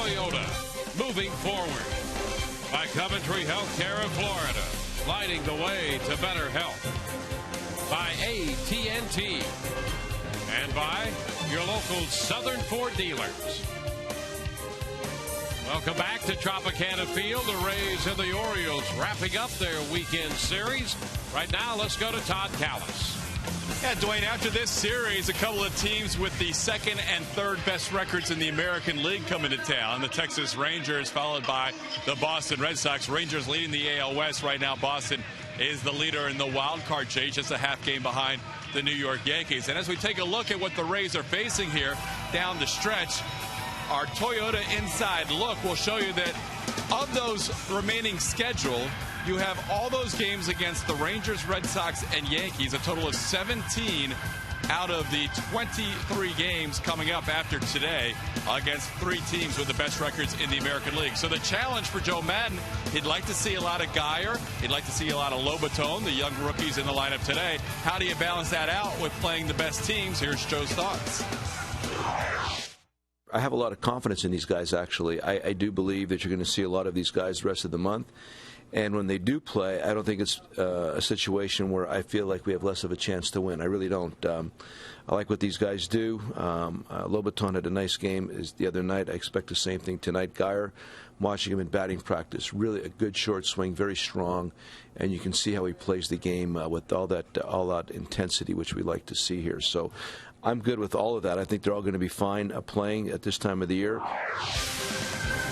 Toyota, moving forward. By Coventry Healthcare of Florida, lighting the way to better health. By AT&T. And by your local Southern Ford dealers. Welcome back to Tropicana Field. The Rays and the Orioles wrapping up their weekend series. Right now, let's go to Todd Callis. Yeah, Dwayne, after this series, a couple of teams with the second and third best records in the American League coming to town. The Texas Rangers followed by the Boston Red Sox. Rangers leading the AL West right now. Boston is the leader in the wild card chase, just a half game behind the New York Yankees. And as we take a look at what the Rays are facing here down the stretch, our Toyota Inside Look will show you that of those remaining schedule, you have all those games against the Rangers, Red Sox, and Yankees, a total of 17 out of the 23 games coming up after today against three teams with the best records in the American League. So the challenge for Joe Madden, he'd like to see a lot of Geyer. He'd like to see a lot of Lobaton, the young rookies in the lineup today. How do you balance that out with playing the best teams? Here's Joe's thoughts. I have a lot of confidence in these guys, actually. I do believe that you're going to see a lot of these guys the rest of the month. And when they do play, I don't think it's a situation where I feel like we have less of a chance to win. I really don't. I like what these guys do. Lobaton had a nice game the other night. I expect the same thing tonight. Geyer, I'm watching him in batting practice. Really a good short swing, very strong. And you can see how he plays the game with all that intensity, which we like to see here. So I'm good with all of that. I think they're all going to be fine playing at this time of the year.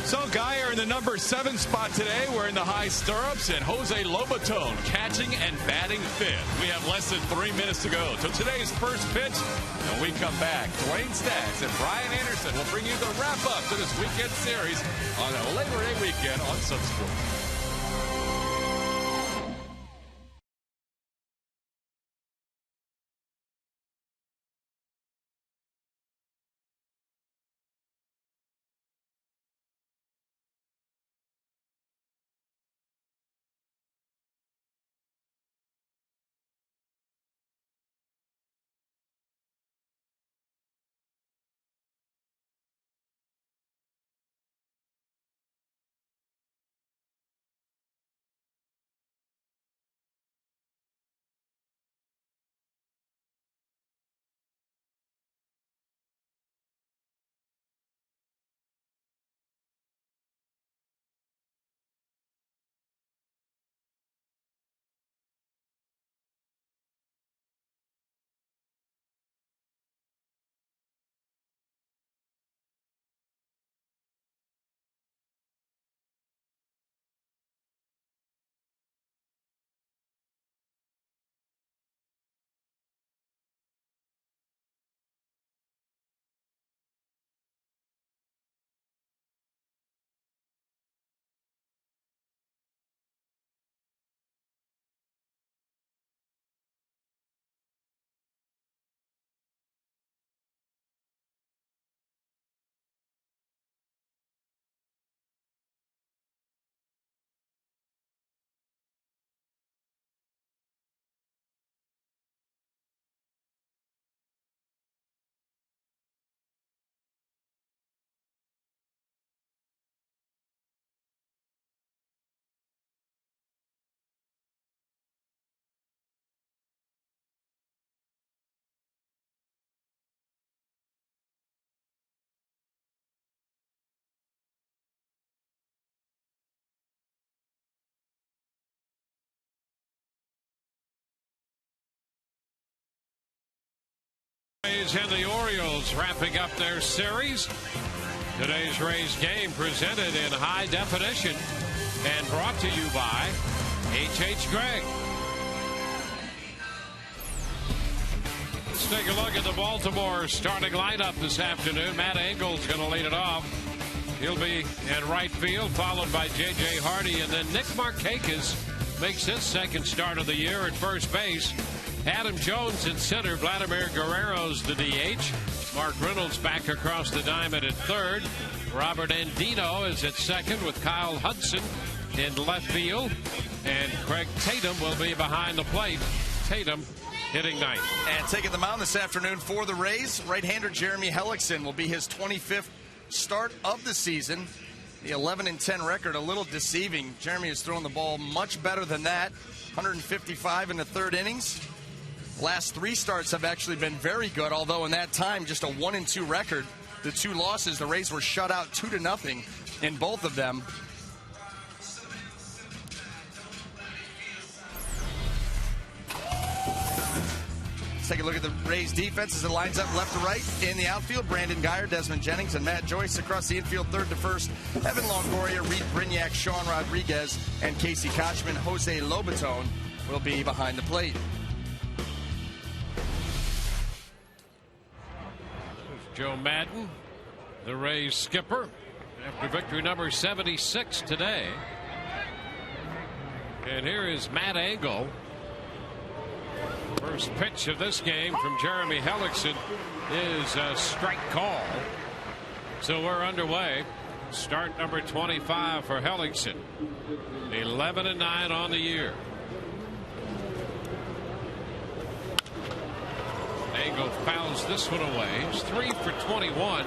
So Geyer in the number 7 spot today. We're in the high stirrups, and Jose Lobaton catching and batting fifth. We have less than 3 minutes to go to today's first pitch. When we come back, Dwayne Staggs and Brian Anderson will bring you the wrap-up to this weekend series on a Labor Day weekend on Subsport. Rays and the Orioles wrapping up their series. Today's Rays game presented in high definition and brought to you by H.H. Gregg. Let's take a look at the Baltimore starting lineup this afternoon. Matt Engel's going to lead it off. He'll be in right field, followed by J.J. Hardy, and then Nick Markakis makes his second start of the year at first base. Adam Jones in center. Vladimir Guerrero's the DH. Mark Reynolds back across the diamond at third. Robert Andino is at second with Kyle Hudson in left field. And Craig Tatum will be behind the plate. Tatum hitting ninth. And taking the mound this afternoon for the Rays, right-hander Jeremy Hellickson will be his 25th start of the season. The 11-10 record, a little deceiving. Jeremy has thrown the ball much better than that. 155 in the third innings. Last 3 starts have actually been very good, although in that time, just a 1-2 record. The 2 losses, the Rays were shut out 2-0 in both of them. Take a look at the Rays defense as it lines up left to right in the outfield. Brandon Geyer, Desmond Jennings, and Matt Joyce across the infield, third to first. Evan Longoria, Reed Brignac, Sean Rodriguez, and Casey Kochman. Jose Lobaton will be behind the plate. Joe Madden, the Rays skipper, after victory number 76 today. And here is Matt Engel. First pitch of this game from Jeremy Hellickson is a strike call. So we're underway. Start number 25 for Hellickson. 11-9 on the year. Engel fouls this one away. He's 3 for 21.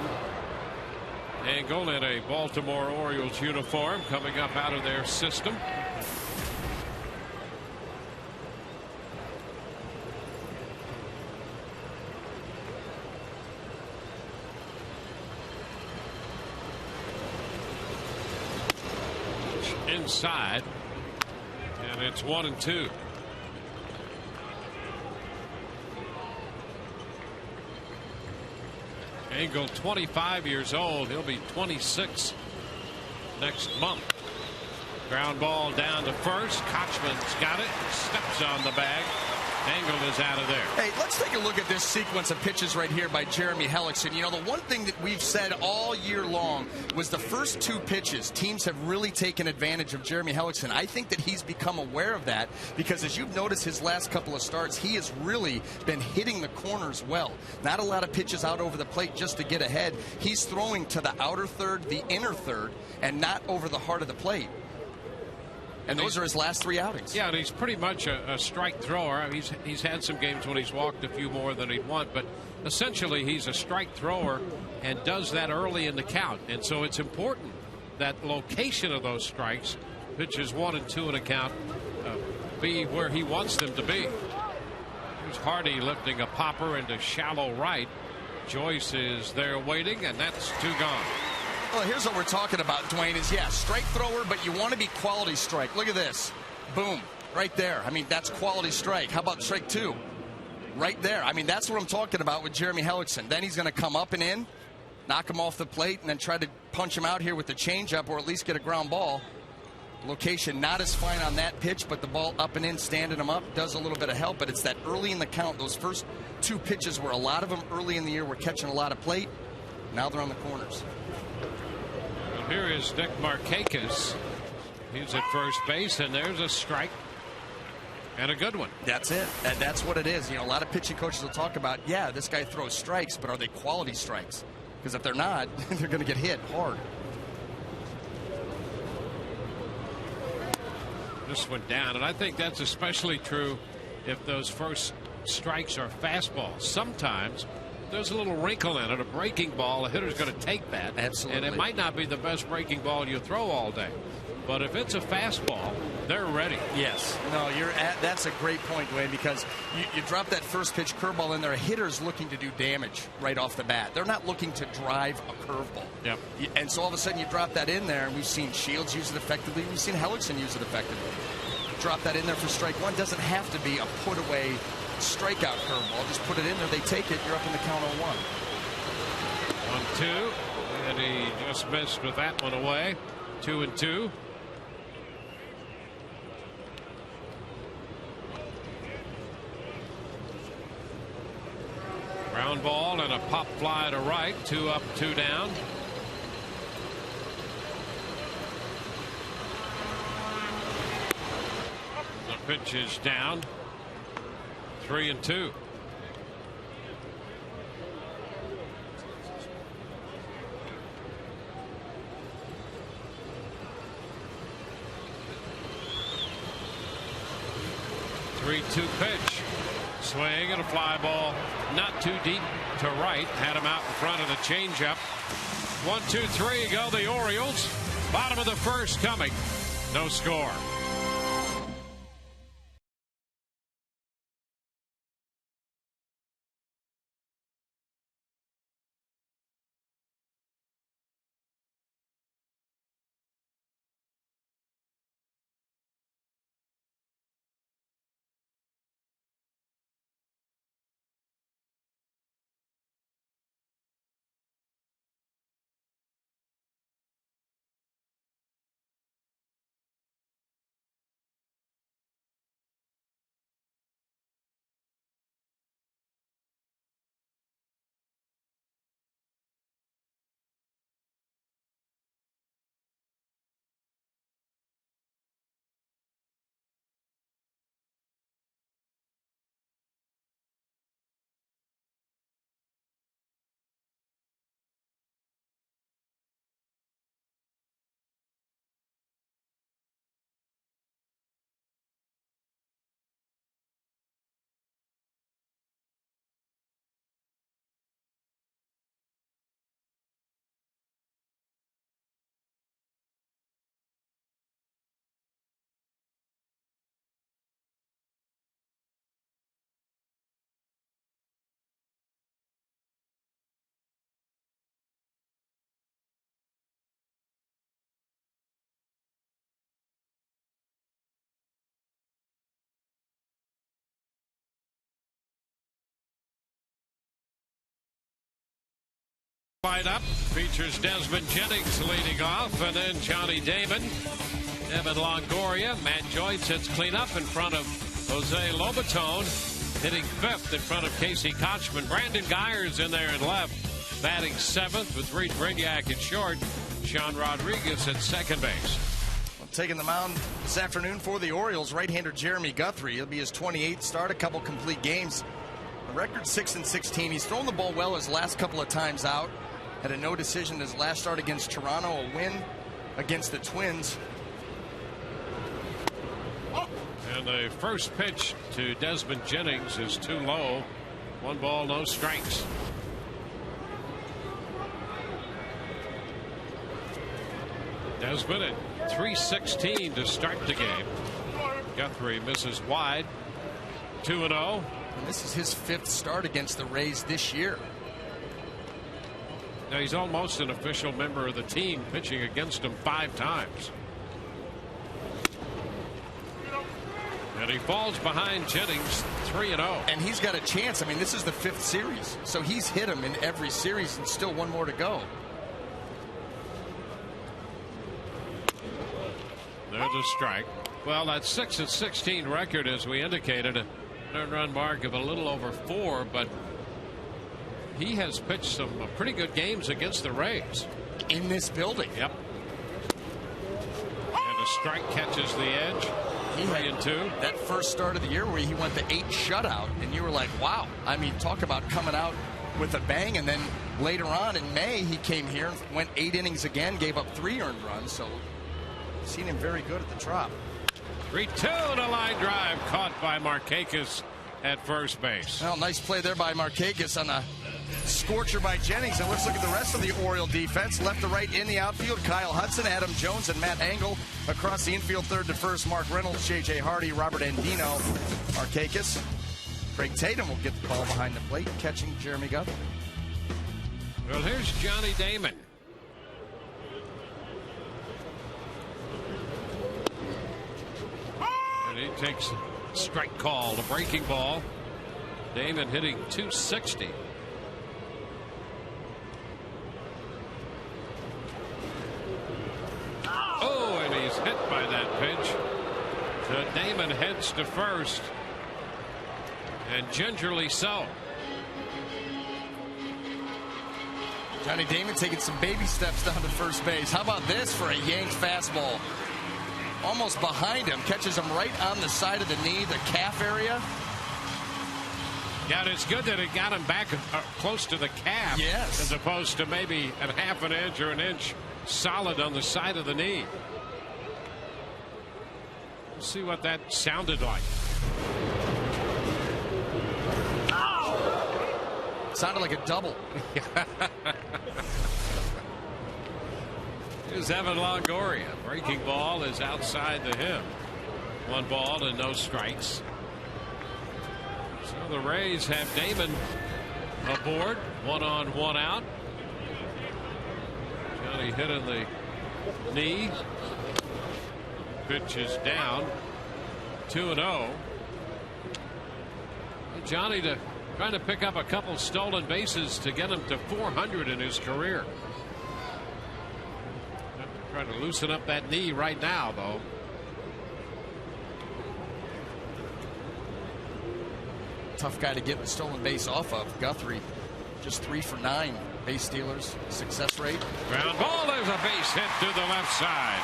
Engel in a Baltimore Orioles uniform coming up out of their system. Inside, and it's 1-2. Engel, 25 years old. He'll be 26 next month. Ground ball down to first. Kochman's got it. Steps on the bag. Engel is out of there. Hey, let's take a look at this sequence of pitches right here by Jeremy Hellickson. You know, the one thing that we've said all year long was the first 2 pitches, teams have really taken advantage of Jeremy Hellickson. I think that he's become aware of that because, as you've noticed his last couple of starts, he has really been hitting the corners well. Not a lot of pitches out over the plate just to get ahead. He's throwing to the outer third, the inner third, and not over the heart of the plate. And those are his last 3 outings. Yeah, and he's pretty much a strike thrower. He's had some games when he's walked a few more than he'd want, but essentially he's a strike thrower and does that early in the count. And so it's important that location of those strikes, pitches 1 and 2 in a count, be where he wants them to be. Here's Hardy lifting a popper into shallow right. Joyce is there waiting, and that's 2 gone. Well, here's what we're talking about, Dwayne, is, yeah, strike thrower, but you want to be quality strike. Look at this. Boom. Right there. I mean, that's quality strike. How about strike 2? Right there. I mean, that's what I'm talking about with Jeremy Hellickson. Then he's going to come up and in, knock him off the plate, and then try to punch him out here with the changeup or at least get a ground ball. Location not as fine on that pitch, but the ball up and in, standing him up, does a little bit of help. But it's that early in the count. Those first 2 pitches were a lot of them early in the year. We're catching a lot of plate. Now they're on the corners. Here is Nick Markakis. He's at first base, and there's a strike and a good one. That's it. That's what it is. You know, a lot of pitching coaches will talk about, yeah, this guy throws strikes, but are they quality strikes? Because if they're not, they're going to get hit hard. This went down, and I think that's especially true if those first strikes are fastballs. Sometimes there's a little wrinkle in it, a breaking ball. A hitter's going to take that. Absolutely. And it might not be the best breaking ball you throw all day. But if it's a fastball, they're ready. Yes. No, that's a great point, Dwayne, because you drop that first pitch curveball in there. A hitter's looking to do damage right off the bat. They're not looking to drive a curveball. Yep. And so all of a sudden you drop that in there, and we've seen Shields use it effectively. We've seen Hellickson use it effectively. Drop that in there for strike 1. Doesn't have to be a put-away strikeout curveball. Just put it in there. They take it. You're up in the count on 1. 1-2, and he just missed with that one away. 2-2. Ground ball and a pop fly to right. 2 up, 2 down. The pitch is down. 3-2. Pitch. Swing and a fly ball. Not too deep to right. Had him out in front of the changeup. 1, 2, 3 go the Orioles. Bottom of the first coming. No score. Lineup features Desmond Jennings leading off, and then Johnny Damon, Evan Longoria, Matt Joyce hits cleanup in front of Jose Lobaton, hitting fifth in front of Casey Kochman. Brandon Geyer's in there at left, batting seventh with Reed Brignac at short. Sean Rodriguez at second base. Well, taking the mound this afternoon for the Orioles, right-hander Jeremy Guthrie. It'll be his 28th start, a couple complete games. A record 6-16. He's thrown the ball well his last couple of times out. Had a no decision his last start against Toronto, a win against the Twins. And the first pitch to Desmond Jennings is too low. 1 ball, no strikes. Desmond at 3-16 to start the game. Guthrie misses wide. 2-0. And this is his 5th start against the Rays this year. Now he's almost an official member of the team, pitching against him 5 times. And he falls behind Jennings 3-0. And he's got a chance. I mean, this is the 5th series. So he's hit him in every series and still 1 more to go. There's a strike. Well, that 6-16 record, as we indicated, a earned run mark of a little over 4, but he has pitched some pretty good games against the Rays. In this building. Yep. And a strike catches the edge. 3-2. That first start of the year where he went to 8 shutout, and you were like, wow. I mean, talk about coming out with a bang. And then later on in May, he came here and went 8 innings again, gave up 3 earned runs. So seen him very good at the Trop. 3-2 and a line drive caught by Markakis at first base. Well, nice play there by Markakis on a scorcher by Jennings. And let's look at the rest of the Oriole defense. Left to right in the outfield, Kyle Hudson, Adam Jones, and Matt Engel. Across the infield, third to first, Mark Reynolds, J.J. Hardy, Robert Andino, Markakis. Craig Tatum will get the ball behind the plate, catching Jeremy Guthrie. Well, here's Johnny Damon. And he takes a strike call, the breaking ball. Damon hitting .260. Oh, and he's hit by that pitch. So Damon heads to first, and gingerly so. Johnny Damon taking some baby steps down to first base. How about this for a yanked fastball? Almost behind him, catches him right on the side of the knee, the calf area. Yeah, and it's good that it got him back close to the calf. Yes. As opposed to maybe a half an inch or an inch solid on the side of the knee. Let's see what that sounded like. Sounded like a double. is Evan Longoria. Breaking ball is outside the him. 1 ball and no strikes. So the Rays have Damon aboard. 1 on, 1 out. Johnny hit in the knee. Pitch is down. 2-0. Johnny trying to pick up a couple stolen bases to get him to 400 in his career. Trying to loosen up that knee right now, though. Tough guy to get the stolen base off of. Guthrie, just 3 for 9 base stealers. Success rate. Ground ball. There's a base hit to the left side.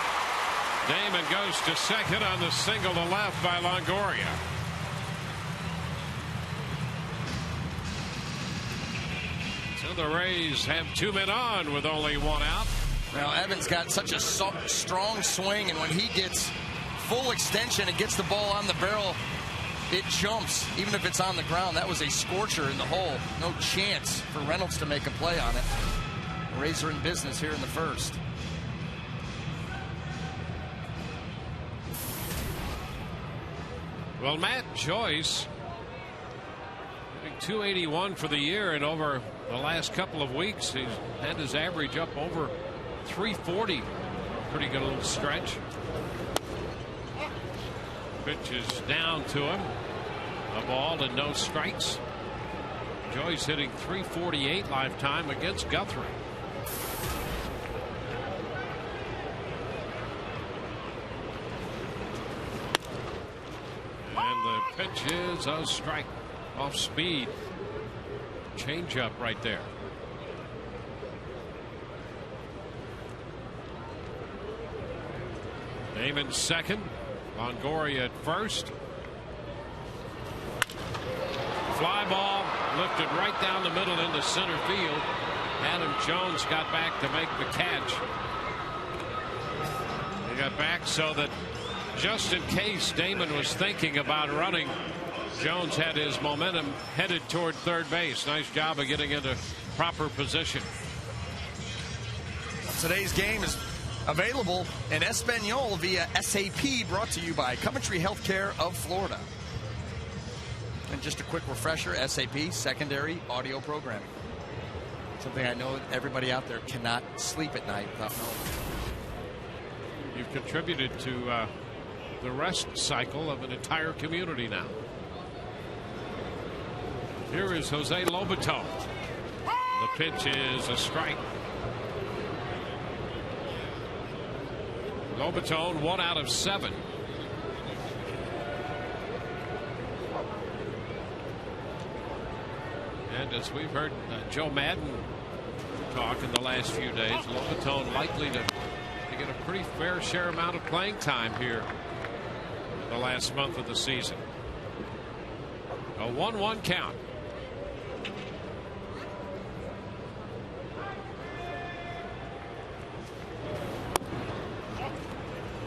Damon goes to second on the single to left by Longoria. So the Rays have 2 men on with only 1 out. Now Evans got such a strong swing, and when he gets full extension and gets the ball on the barrel, it jumps, even if it's on the ground. That was a scorcher in the hole. No chance for Reynolds to make a play on it. The Rays are in business here in the first. Well, Matt Joyce hitting .281 for the year, and over the last couple of weeks he's had his average up over .340. Pretty good little stretch. Pitch is down to him. A ball and no strikes. Joyce hitting .348 lifetime against Guthrie. And the pitch is a strike off speed. Change up right there. Damon second. Longoria at first. Fly ball lifted right down the middle into center field. Adam Jones got back to make the catch. He got back so that just in case Damon was thinking about running, Jones had his momentum headed toward third base. Nice job of getting into proper position. Today's game is available in Espanol via SAP, brought to you by Coventry Healthcare of Florida. And just a quick refresher, SAP, secondary audio programming. Something I know everybody out there cannot sleep at night without knowing. You've contributed to the rest cycle of an entire community now. Here is Jose Lobaton. The pitch is a strike. Lobaton 1 out of 7. And as we've heard Joe Madden talk in the last few days, Lobaton likely to get a pretty fair share amount of playing time here the last month of the season. A 1-1 count.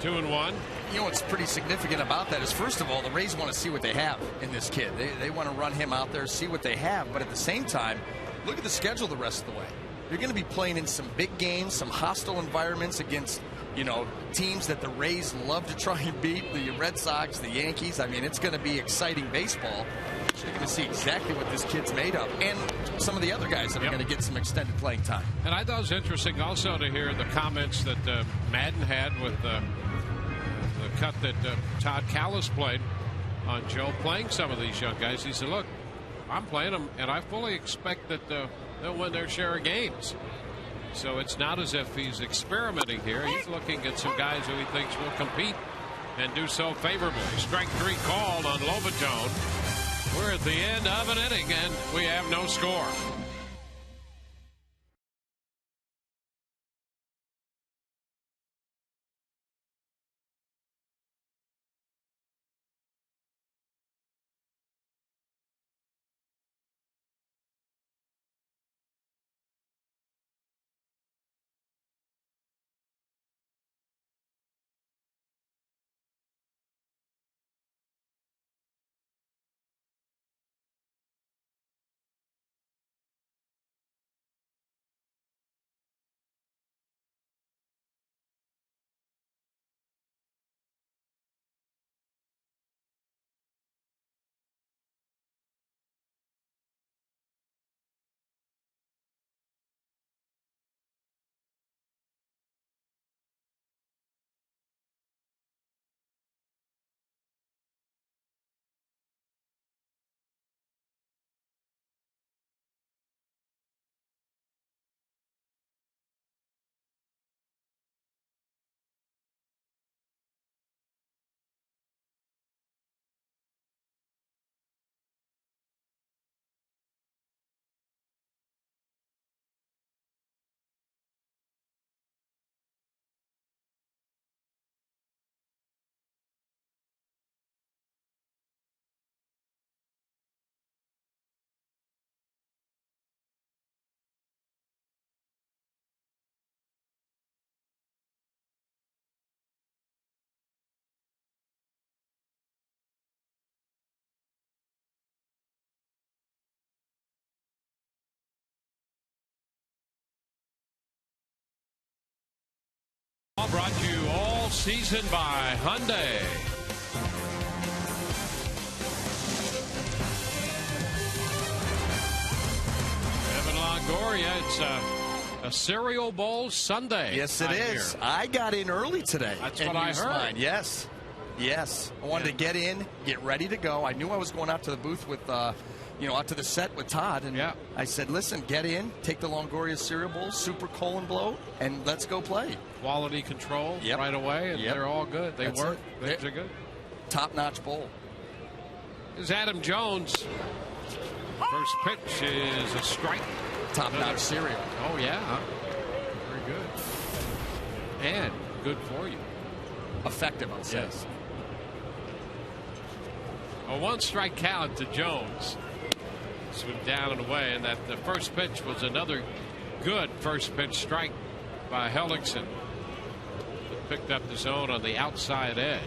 Two and one. You know what's pretty significant about that is, first of all, the Rays want to see what they have in this kid. They want to run him out there, see what they have. But at the same time, look at the schedule the rest of the way. You're going to be playing in some big games, some hostile environments against, you know, teams that the Rays love to try and beat, the Red Sox, the Yankees. I mean, it's going to be exciting baseball. You're going to see exactly what this kid's made of, and some of the other guys that are going to get some extended playing time. And I thought it was interesting also to hear the comments that Madden had with the cut that Todd Callis played on Joe playing some of these young guys. He said, look, I'm playing them, and I fully expect that they'll win their share of games. So it's not as if he's experimenting here. He's looking at some guys who he thinks will compete and do so favorably. Strike 3 called on Lobaton. We're at the end of an inning, and we have no score. brought to you all season by Hyundai. Evan Longoria, it's a cereal bowl Sunday. Yes, it is. I got in early today. That's what I heard. Mine. Yes. I wanted to get in, get ready to go. I knew I was going out to the booth with, out to the set with Todd. And I said, listen, get in, take the Longoria cereal bowl, super colon blow, and let's go play. Quality control right away, and they're all good. They work. They're good. Top-notch bowl. Here's Adam Jones. First pitch is a strike. Top-notch cereal. Oh, yeah. Very good. And good for you. Effective, I'll say. Yes. A one-strike count to Jones. This went down and away, and the first pitch was another good first pitch strike by Hellickson. It picked up the zone on the outside edge.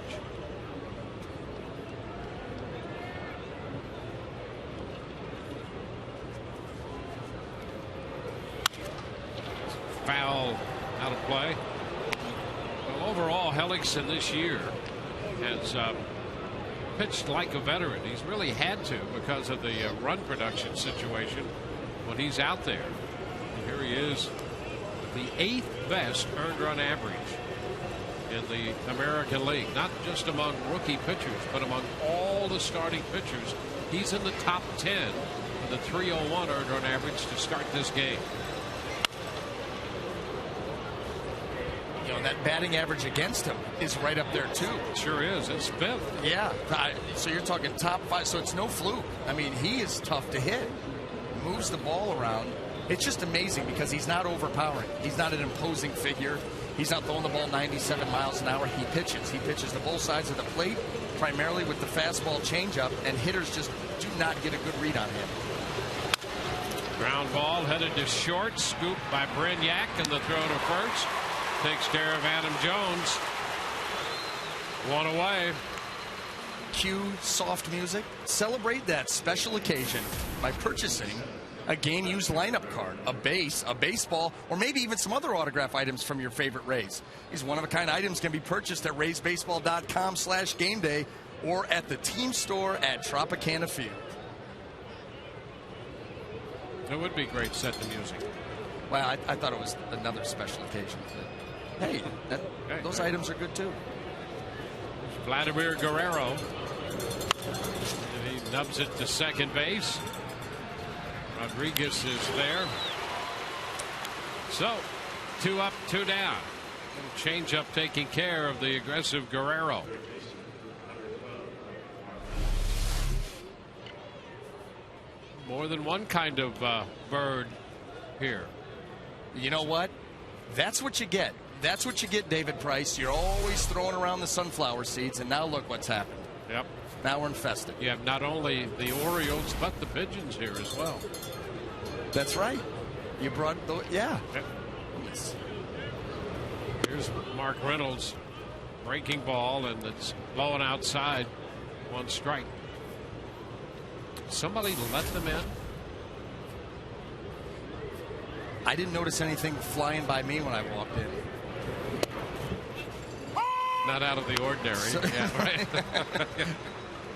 Foul out of play. Well, overall, Hellickson this year has pitched like a veteran. He's really had to because of the run production situation when he's out there. And here he is, the 8th best earned run average in the American League. Not just among rookie pitchers, but among all the starting pitchers. He's in the top 10 with a 301 earned run average to start this game. That batting average against him is right up there, too. Sure is. It's 5th. Yeah. So you're talking top 5. So it's no fluke. I mean, he is tough to hit. Moves the ball around. It's just amazing because he's not overpowering. He's not an imposing figure. He's not throwing the ball 97 miles an hour. He pitches. He pitches to both sides of the plate, primarily with the fastball changeup, and hitters just do not get a good read on him. Ground ball headed to short. Scoop by Brignac, and the throw to first. Takes care of Adam Jones. One away. Cue soft music. Celebrate that special occasion by purchasing a game-used lineup card, a base, a baseball, or maybe even some other autograph items from your favorite Rays. These one-of-a-kind items can be purchased at RaysBaseball.com/gameday or at the team store at Tropicana Field. It would be great set to music. Well, I thought it was another special occasion. Hey, those items are good too. Vladimir Guerrero. He nubs it to second base. Rodriguez is there. So, 2 up, 2 down. Change up taking care of the aggressive Guerrero. More than one kind of bird here. You know what? That's what you get. That's what you get, David Price. You're always throwing around the sunflower seeds, and now look what's happened. Yep. Now we're infested. You have not only the Orioles, but the pigeons here as well. That's right. You brought the, Yep. Here's Mark Reynolds. Breaking ball, and it's blowing outside. 1 strike. Somebody let them in. I didn't notice anything flying by me when I walked in. Not out of the ordinary. Yeah, right.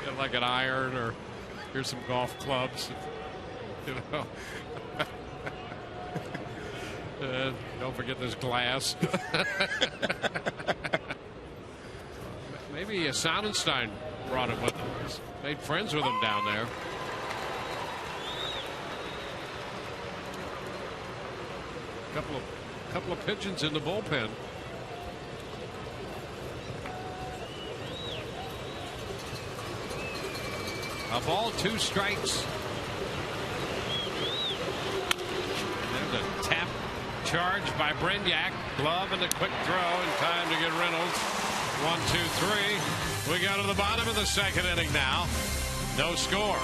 Yeah, like an iron, or here's some golf clubs. You know. Don't forget this glass. Maybe Sonnenstein brought him with him. He's made friends with him down there. Couple of pigeons in the bullpen. A ball, 2 strikes. There's a tap charge by Brignac. Glove and a quick throw in time to get Reynolds. 1, 2, 3. We go to the bottom of the second inning now. No score.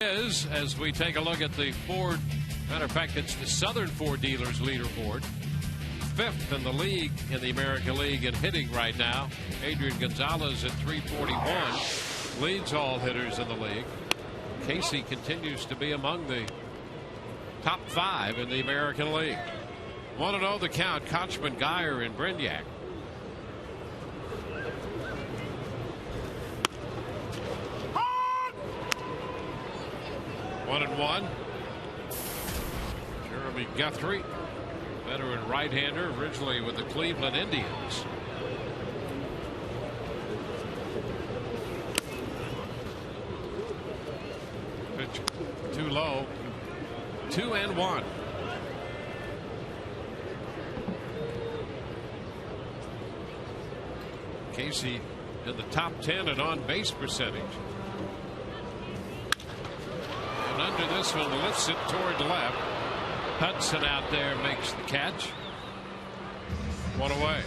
As we take a look at the Ford, matter of fact, it's the Southern Ford Dealers leaderboard. 5th in the league, in the American League in hitting right now. Adrian Gonzalez at 341 leads all hitters in the league. Casey continues to be among the top 5 in the American League. 1-0 the count. Kochman, Geyer, and Brignac. One and one. Jeremy Guthrie, veteran right-hander, originally with the Cleveland Indians. Pitch too low. 2-1. Casey in the top 10 in on-base percentage. And under this one, lifts it toward the left. Hudson out there makes the catch. One away.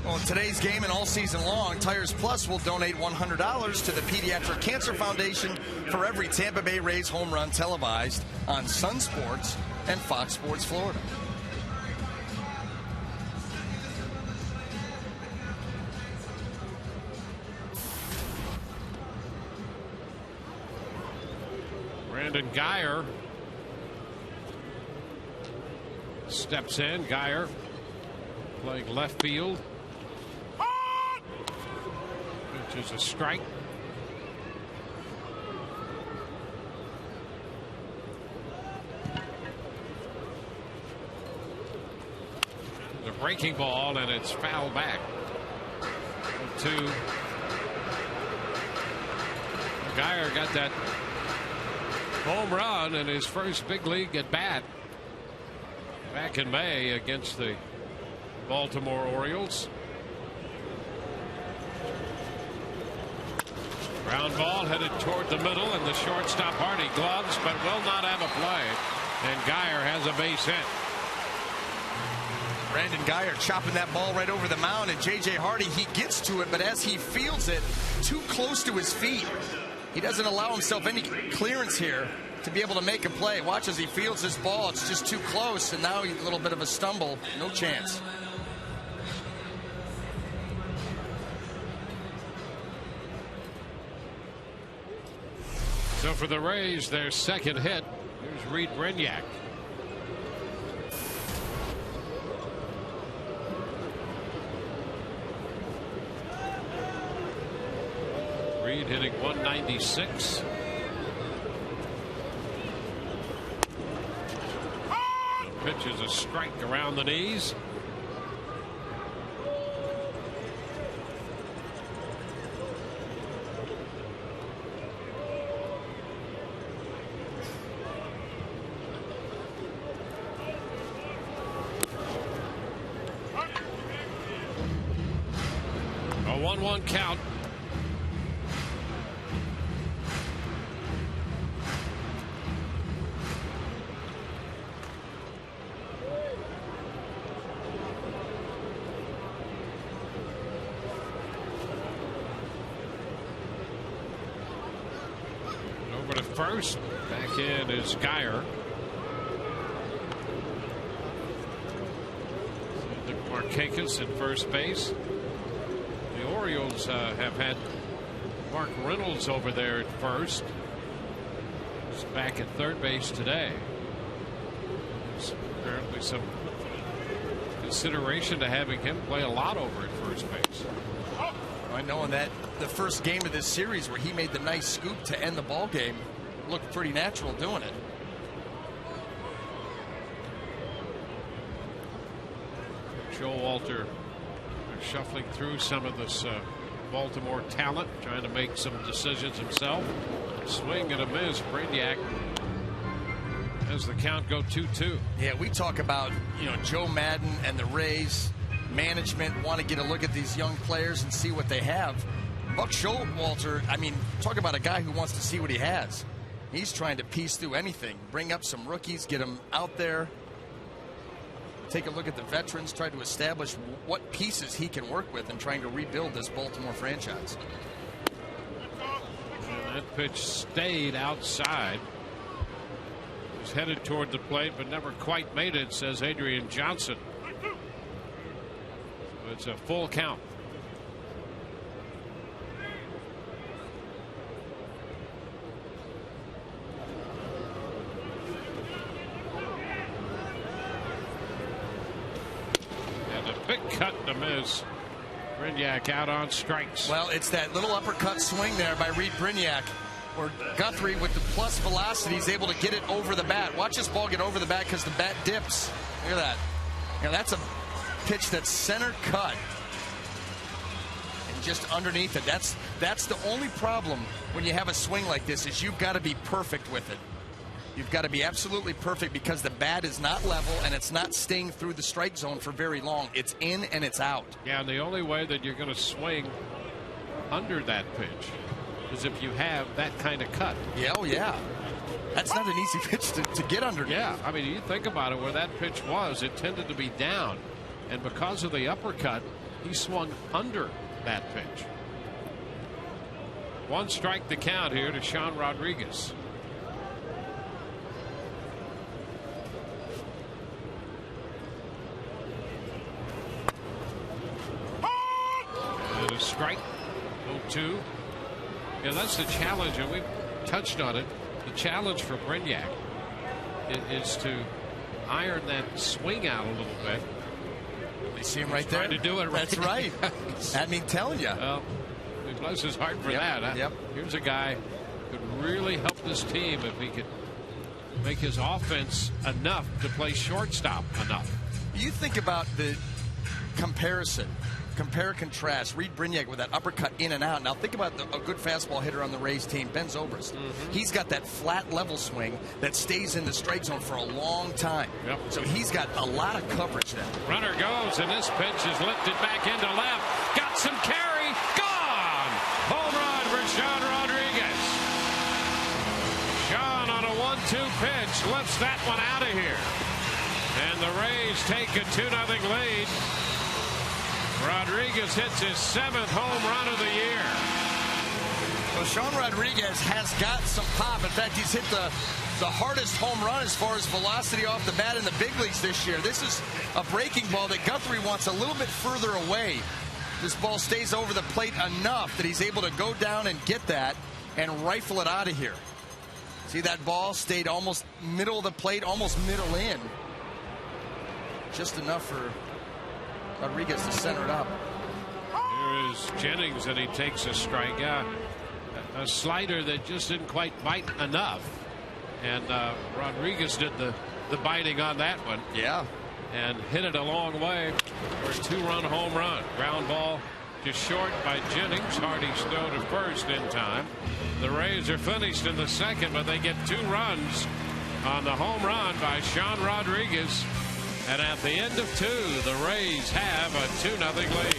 Well, in today's game and all season long, Tires Plus will donate $100 to the Pediatric Cancer Foundation for every Tampa Bay Rays home run televised on Sun Sports and Fox Sports Florida. Brandon Geyer steps in. Geyer playing left field. Which is a strike. The breaking ball, and it's fouled back. 2. Geyer got that home run in his first big league at bat back in May against the Baltimore Orioles. Ground ball headed toward the middle, and the shortstop Hardy gloves but will not have a play, and Geyer has a base hit. Brandon Geyer chopping that ball right over the mound, and J.J. Hardy, he gets to it, but as he fields it too close to his feet, he doesn't allow himself any clearance here to be able to make a play. Watch as he fields this ball. It's just too close, and now a little bit of a stumble. No chance. So for the Rays, their second hit. Here's Reed Brignac. Reed hitting 196. The pitch is a strike around the knees. A 1-1 count. Over to first. Back in is Geyer. Markakis at first base. The Orioles have had Mark Reynolds over there at first. He's back at third base today. There's apparently some consideration to having him play a lot over at first base. I know in that the first game of this series where he made the nice scoop to end the ball game, looked pretty natural doing it. Joe Walter shuffling through some of this Baltimore talent, trying to make some decisions himself. Swing and a miss. Brignac as the count go 2-2. Yeah, we talk about, Joe Madden and the Rays management want to get a look at these young players and see what they have. Buck Showalter, talk about a guy who wants to see what he has. He's trying to piece through anything, bring up some rookies, get them out there, take a look at the veterans, try to establish what pieces he can work with in trying to rebuild this Baltimore franchise. And That pitch stayed outside. Was headed toward the plate, but never quite made it, says Adrian Johnson. It's a full count. And a big cut to miss. Brignac out on strikes. Well, it's that little uppercut swing there by Reed Brignac, where Guthrie, with the plus velocity, is able to get it over the bat. Watch this ball get over the bat because the bat dips. Look at that. You know, that's a pitch that's center cut. And just underneath it. That's the only problem when you have a swing like this, is you've got to be perfect with it. You've got to be absolutely perfect because the bat is not level and it's not staying through the strike zone for very long. It's in and it's out. Yeah, and the only way that you're going to swing under that pitch is if you have that kind of cut. Yeah, oh yeah. That's not an easy pitch to get underneath. Yeah, I mean, you think about it, where that pitch was, it tended to be down. And because of the uppercut, he swung under that pitch. One strike to count here to Sean Rodriguez. And a strike. 0-2. Yeah, that's the challenge, and we've touched on it. The challenge for Brignac is to iron that swing out a little bit. They see him right there. Trying to do it right. That's right. I mean, telling you. Well, bless his heart for that. Huh? Yep. Here's a guy who could really help this team if he could make his offense enough to play shortstop enough. You think about the comparison. Compare, contrast. Reed Brignac with that uppercut in and out. Now think about a good fastball hitter on the Rays team, Ben Zobrist. He's got that flat level swing that stays in the strike zone for a long time. Yep. So he's got a lot of coverage there. Runner goes, and this pitch is lifted back into left. Got some carry. Gone! Home run for Sean Rodriguez. Sean on a 1-2 pitch lifts that one out of here. And the Rays take a 2-0 lead. Rodriguez hits his 7th home run of the year. Well, Sean Rodriguez has got some pop. In fact, he's hit the hardest home run as far as velocity off the bat in the big leagues this year. This is a breaking ball that Guthrie wants a little bit further away. This ball stays over the plate enough that he's able to go down and get that and rifle it out of here. See, that ball stayed almost middle of the plate, almost middle in. Just enough for Rodriguez to center it up. Here is Jennings, and he takes a strike. A slider that just didn't quite bite enough. And Rodriguez did the biting on that one. Yeah. And hit it a long way for a 2-run home run. Ground ball just short by Jennings. Hardy's throw to first in time. The Rays are finished in the second, but they get 2 runs on the home run by Sean Rodriguez. And at the end of 2, the Rays have a 2-0 lead.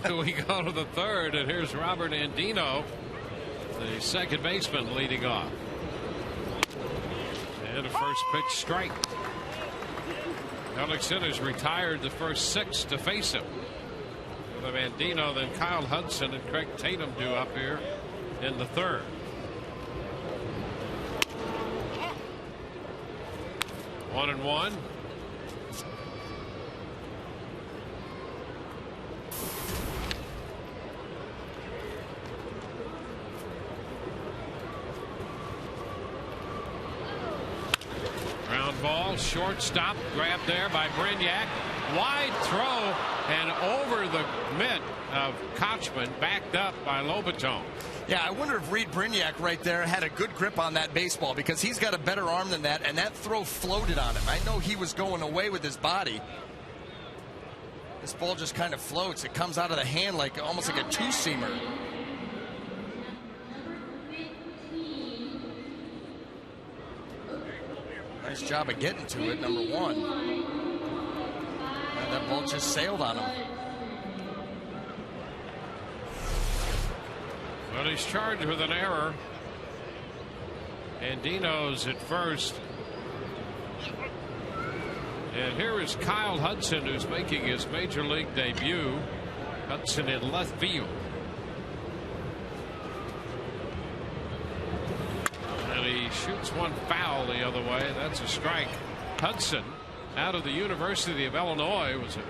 that. We go to the third, and here's Robert Andino, the second baseman, leading off. And a first pitch strike. Ellickson has retired the first 6 to face him. With Andino, then Kyle Hudson and Craig Tatum due up here in the third. One and one. Ground ball, shortstop, grabbed there by Brignac. Wide throw and over the mitt of Kochman, backed up by Lobaton. Yeah, I wonder if Reed Brignac right there had a good grip on that baseball, because he's got a better arm than that, and that throw floated on him. I know he was going away with his body. This ball just kind of floats. It comes out of the hand like almost like a two-seamer. Nice job of getting to it, number one. And that ball just sailed on him. Well, he's charged with an error. Andino's at first. And here is Kyle Hudson, who's making his major league debut. Hudson in left field. And he shoots one foul the other way. That's a strike. Hudson, out of the University of Illinois, was a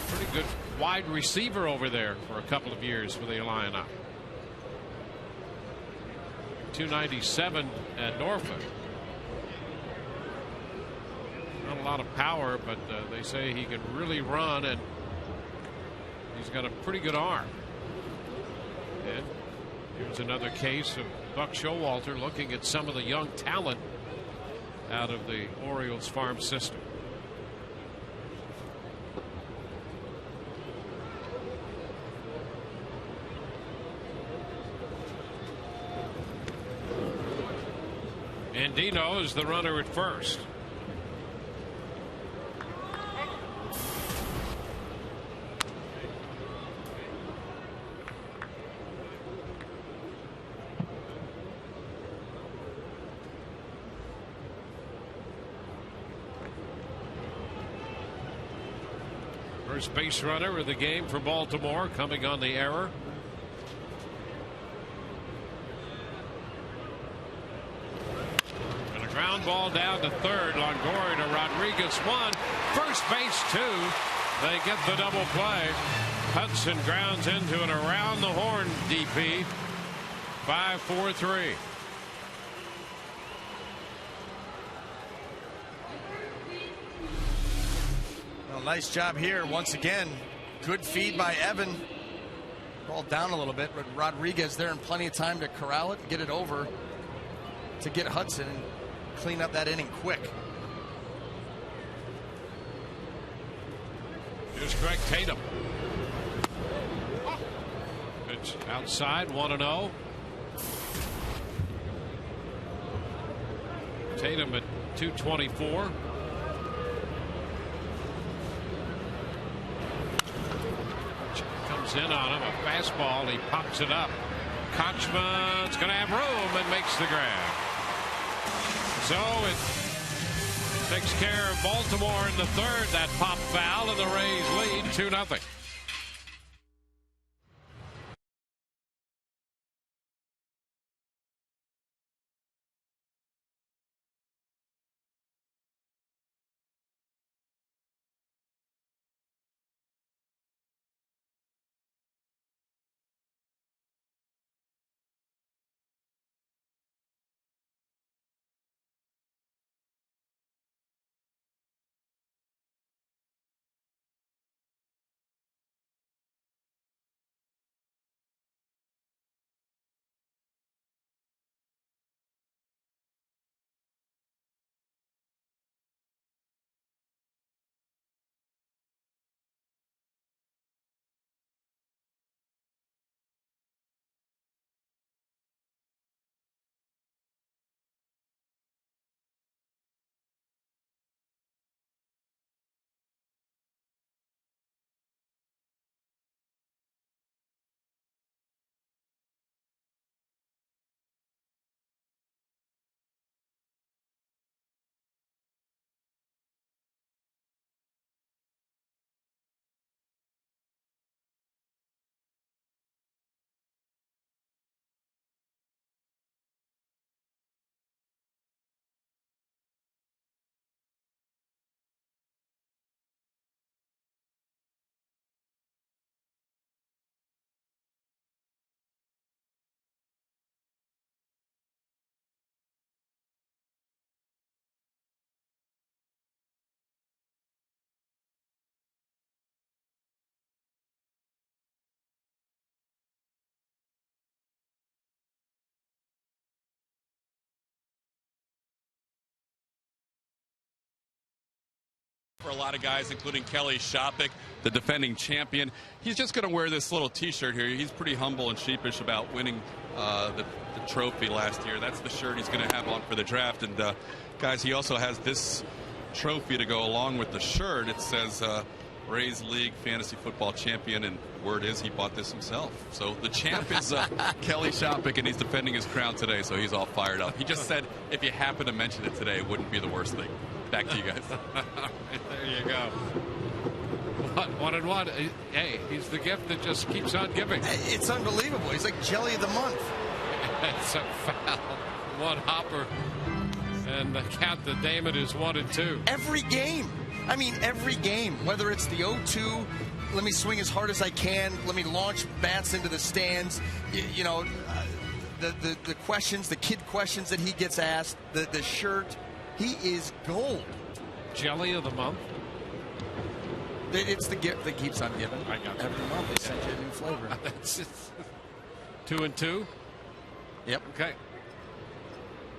pretty good wide receiver over there for a couple of years for the Illini. 297 at Norfolk. Not a lot of power, but they say he can really run, and he's got a pretty good arm. And here's another case of Buck Showalter looking at some of the young talent out of the Orioles farm system. Andino is the runner at first. First base runner of the game for Baltimore, coming on the error. Ground ball down to third. Longoria to Rodriguez. One. First base, two. They get the double play. Hudson grounds into an around the horn DP. 5-4-3. Well, nice job here once again. Good feed by Evan. Ball down a little bit, but Rodriguez there in plenty of time to corral it and get it over to get Hudson and clean up that inning quick. Here's Craig Tatum. Pitch outside, 1-0. Tatum at 224. Comes in on him, a fastball. He pops it up. Kochman's going to have room and makes the grab. So it takes care of Baltimore in the third. That pop foul, and the Rays lead 2-0. For a lot of guys, including Kelly Shopik, the defending champion. He's just going to wear this little T-shirt here. He's pretty humble and sheepish about winning the trophy last year. That's the shirt he's going to have on for the draft. And guys, he also has this trophy to go along with the shirt. It says Rays League Fantasy Football Champion, and word is he bought this himself. So the champ is Kelly Shopik, and he's defending his crown today, so he's all fired up. He just said if you happen to mention it today, it wouldn't be the worst thing. Back to you guys. There you go. 1-1. Hey, he's the gift that just keeps on giving. It's unbelievable. He's like jelly of the month. It's a foul. One hopper. And the count to Damon is 1-2. Every game. I mean, every game. Whether it's the 0-2, let me swing as hard as I can, let me launch bats into the stands, you know, the questions, the kid questions that he gets asked, the shirt. He is gold. Jelly of the month. It's the gift that keeps on giving. I got every month they send you a new flavor. That's it. 2-2. Yep. Okay.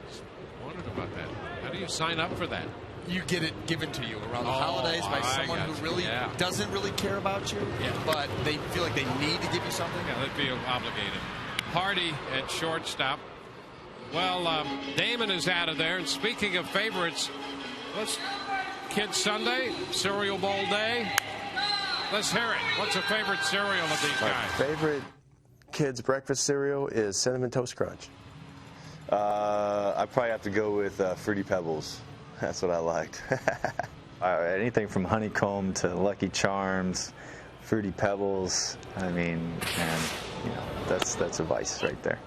Just wondered about that. How do you sign up for that? You get it given to you around the holidays by someone who really doesn't really care about you, but they feel like they need to give you something. Yeah, they'd be obligated. Hardy at shortstop. Well, Damon is out of there. And speaking of favorites, Kids Sunday, Cereal Bowl Day. Let's hear it. What's a favorite cereal of these guys? My favorite kids' breakfast cereal is Cinnamon Toast Crunch. I probably have to go with Fruity Pebbles. That's what I liked. Anything from Honeycomb to Lucky Charms, Fruity Pebbles. I mean, and you know, that's a vice right there.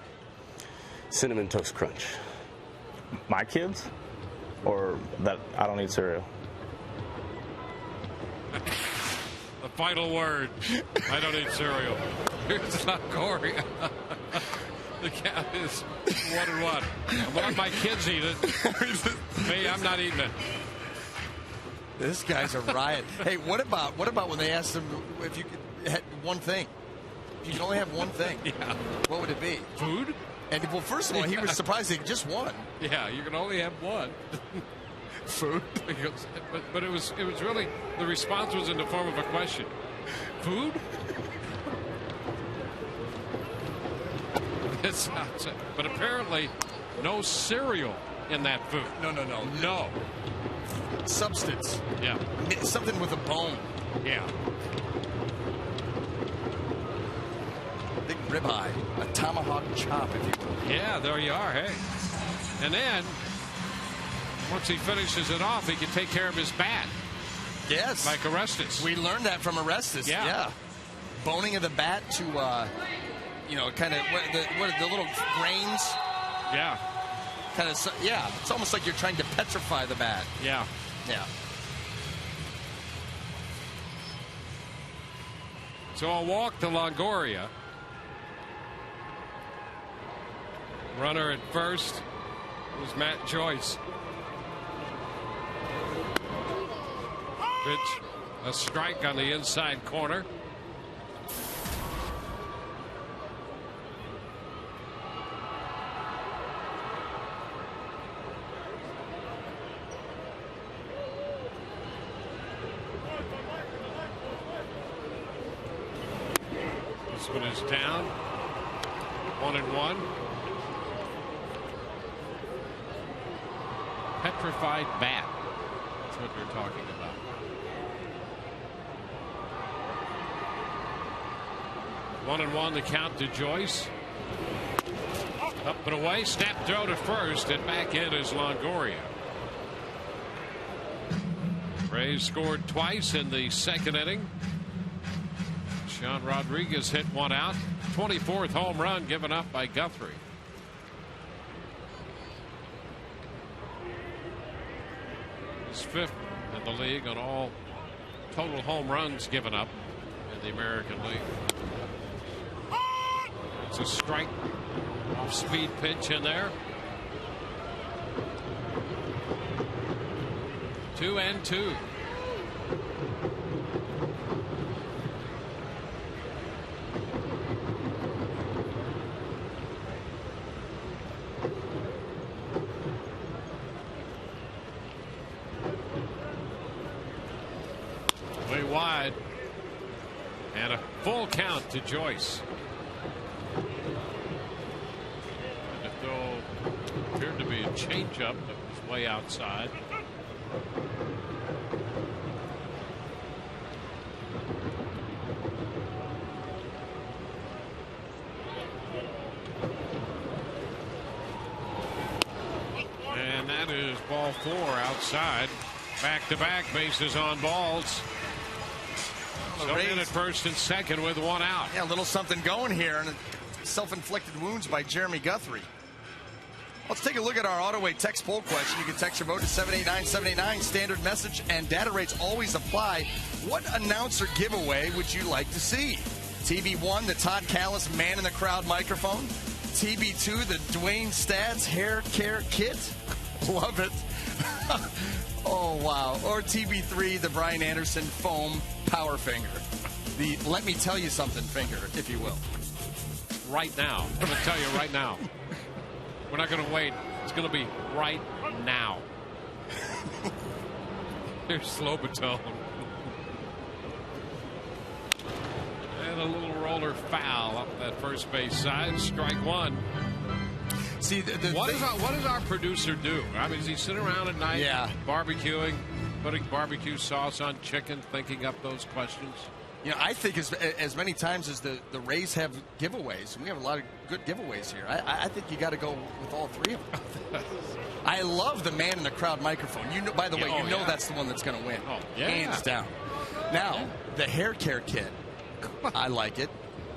Cinnamon Toast Crunch. My kids, or that I don't eat cereal. The final word. I don't eat cereal. Here's Longoria. The count is 1-1. I'm letting my kids eat it. Me, I'm not eating it. This guy's a riot. Hey, what about when they asked him if you could have one thing? If you could only have one thing, what would it be? Food? And well, first of all, he was surprised he just won. Yeah, you can only have one. Food. But it was really, the response was in the form of a question. Food? But apparently no cereal in that food. No. Substance. Yeah. Something with a bone. Yeah. Big ribeye. A tomahawk chop, if you will. Yeah, there you are. Hey. And then, once he finishes it off, he can take care of his bat. Yes. Like Orestes. We learned that from Orestes. Yeah. Boning of the bat to, kind of what are the little grains? Yeah. Kind of, it's almost like you're trying to petrify the bat. Yeah. Yeah. So a walk to Longoria. Runner at first was Matt Joyce. Pitch, a strike on the inside corner. This one is down. 1-1. Petrified bat. That's what they're talking about. One and one, the count to Joyce. Up and away, snap throw to first, and back in is Longoria. Rays scored twice in the second inning. Sean Rodriguez hit one out. 24th home run given up by Guthrie. He's fifth in the league on all total home runs given up in the American League. It's a strike, off speed pitch in there. 2-2. full count to Joyce. And the throw appeared to be a changeup that was way outside. And that is ball 4 outside. Back-to-back bases on balls. So in at first and second with 1 out. Yeah, a little something going here. And self-inflicted wounds by Jeremy Guthrie. Let's take a look at our AutoWay text poll question. You can text your vote to 789-789. Standard message and data rates always apply. What announcer giveaway would you like to see? TB1, the Todd Callis man in the crowd microphone. TB2, the Dwayne Stads hair care kit. Love it. Oh, wow. Or TB3, the Brian Anderson foam power finger. The let me tell you something finger, if you will. Right now. I'm going to tell you right now. We're not going to wait. It's going to be right now. Here's Slobotone. And a little roller foul up that first base side. Strike 1. See, what does our producer do? I mean, does he sit around at night barbecuing, putting barbecue sauce on chicken, thinking up those questions? You know, I think as many times as the Rays have giveaways, and we have a lot of good giveaways here, I think you got to go with all 3 of them. I love the man in the crowd microphone. You know, by the way, you know that's the one that's going to win. Oh, yeah. Hands down. Now, the hair care kit. I like it.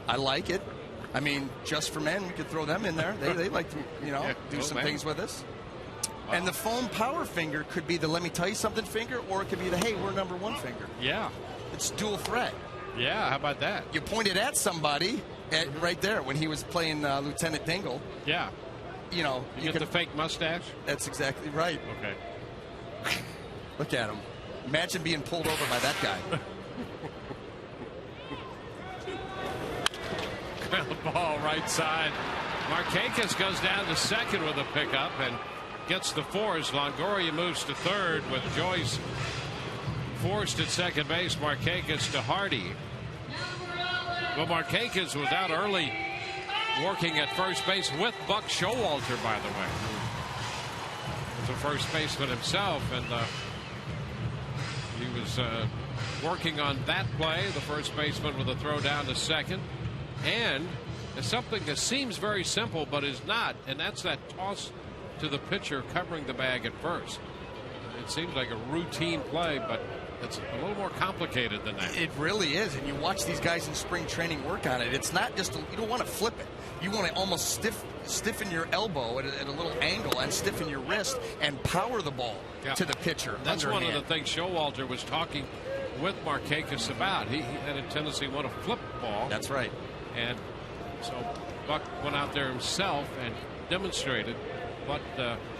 I like it. I mean, just for men, we could throw them in there. They like to, you know, do some things with us. Wow. And the foam power finger could be the let me tell you something finger, or it could be the hey, we're #1 finger. Yeah. It's dual threat. Yeah, how about that? You pointed at somebody right there when he was playing Lieutenant Dingle. Yeah. You know. You get the fake mustache? That's exactly right. Okay. Look at him. Imagine being pulled over by that guy. Ground ball right side. Markakis goes down to second with a pickup and gets the force. Longoria moves to third with Joyce forced at second base. Markakis to Hardy. Well, Markakis was out early working at first base with Buck Showalter, by the way. He was a first baseman himself, and he was working on that play, the first baseman with a throw down to second. And it's something that seems very simple but is not, and that's that toss to the pitcher covering the bag at first. It seems like a routine play, but it's a little more complicated than that. It really is, and you watch these guys in spring training work on it. It's not just you don't want to flip it. You want to almost stiffen your elbow at a little angle and stiffen your wrist and power the ball to the pitcher. That's underhand. one of the things Showalter was talking with Markakis about. He had a tendency to want to flip the ball. That's right. And so Buck went out there himself and demonstrated what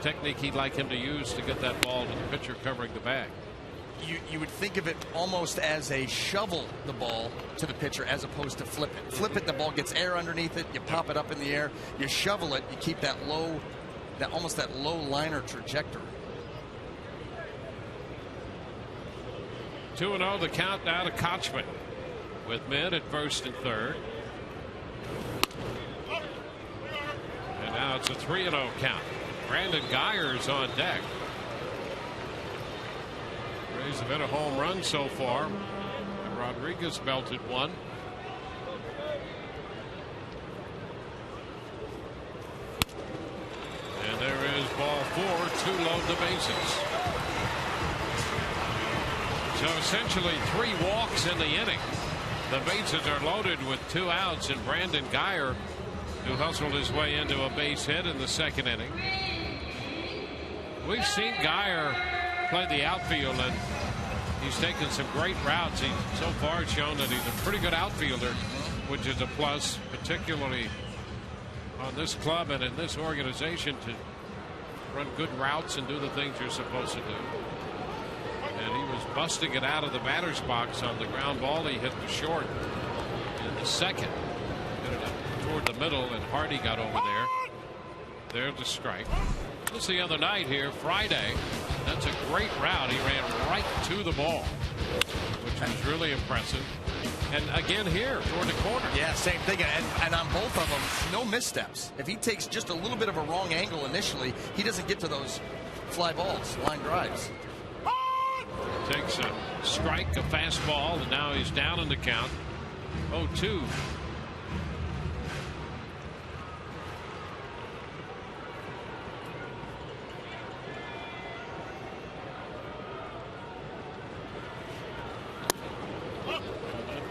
technique he'd like him to use to get that ball to the pitcher covering the bag. You would think of it almost as a shovel the ball to the pitcher as opposed to flip it. Flip it, the ball gets air underneath it. You pop it up in the air. You shovel it. You keep that low, almost that low liner trajectory. 2-0 the count now to Kochman with men at first and third. And now it's a 3-0 count. Brandon Geyer's on deck. Rays have hit a home run so far. And Rodriguez belted one. And there is ball 4 to load the bases. So essentially 3 walks in the inning. The bases are loaded with 2 outs, and Brandon Geyer, who hustled his way into a base hit in the second inning. We've seen Geyer play the outfield, and he's taken some great routes. He's so far shown that he's a pretty good outfielder, which is a plus, particularly on this club and in this organization, to run good routes and do the things you're supposed to do. And he was busting it out of the batter's box on the ground ball. He hit the short in the second. Hit it up toward the middle, and Hardy got over there. There's the strike. This the other night here, Friday. That's a great route. He ran right to the ball, which was really impressive. And again here toward the corner. Yeah, same thing. And on both of them, no missteps. If he takes just a little bit of a wrong angle initially, he doesn't get to those fly balls, line drives. Takes a strike, a fastball, and now he's down in the count. 0-2.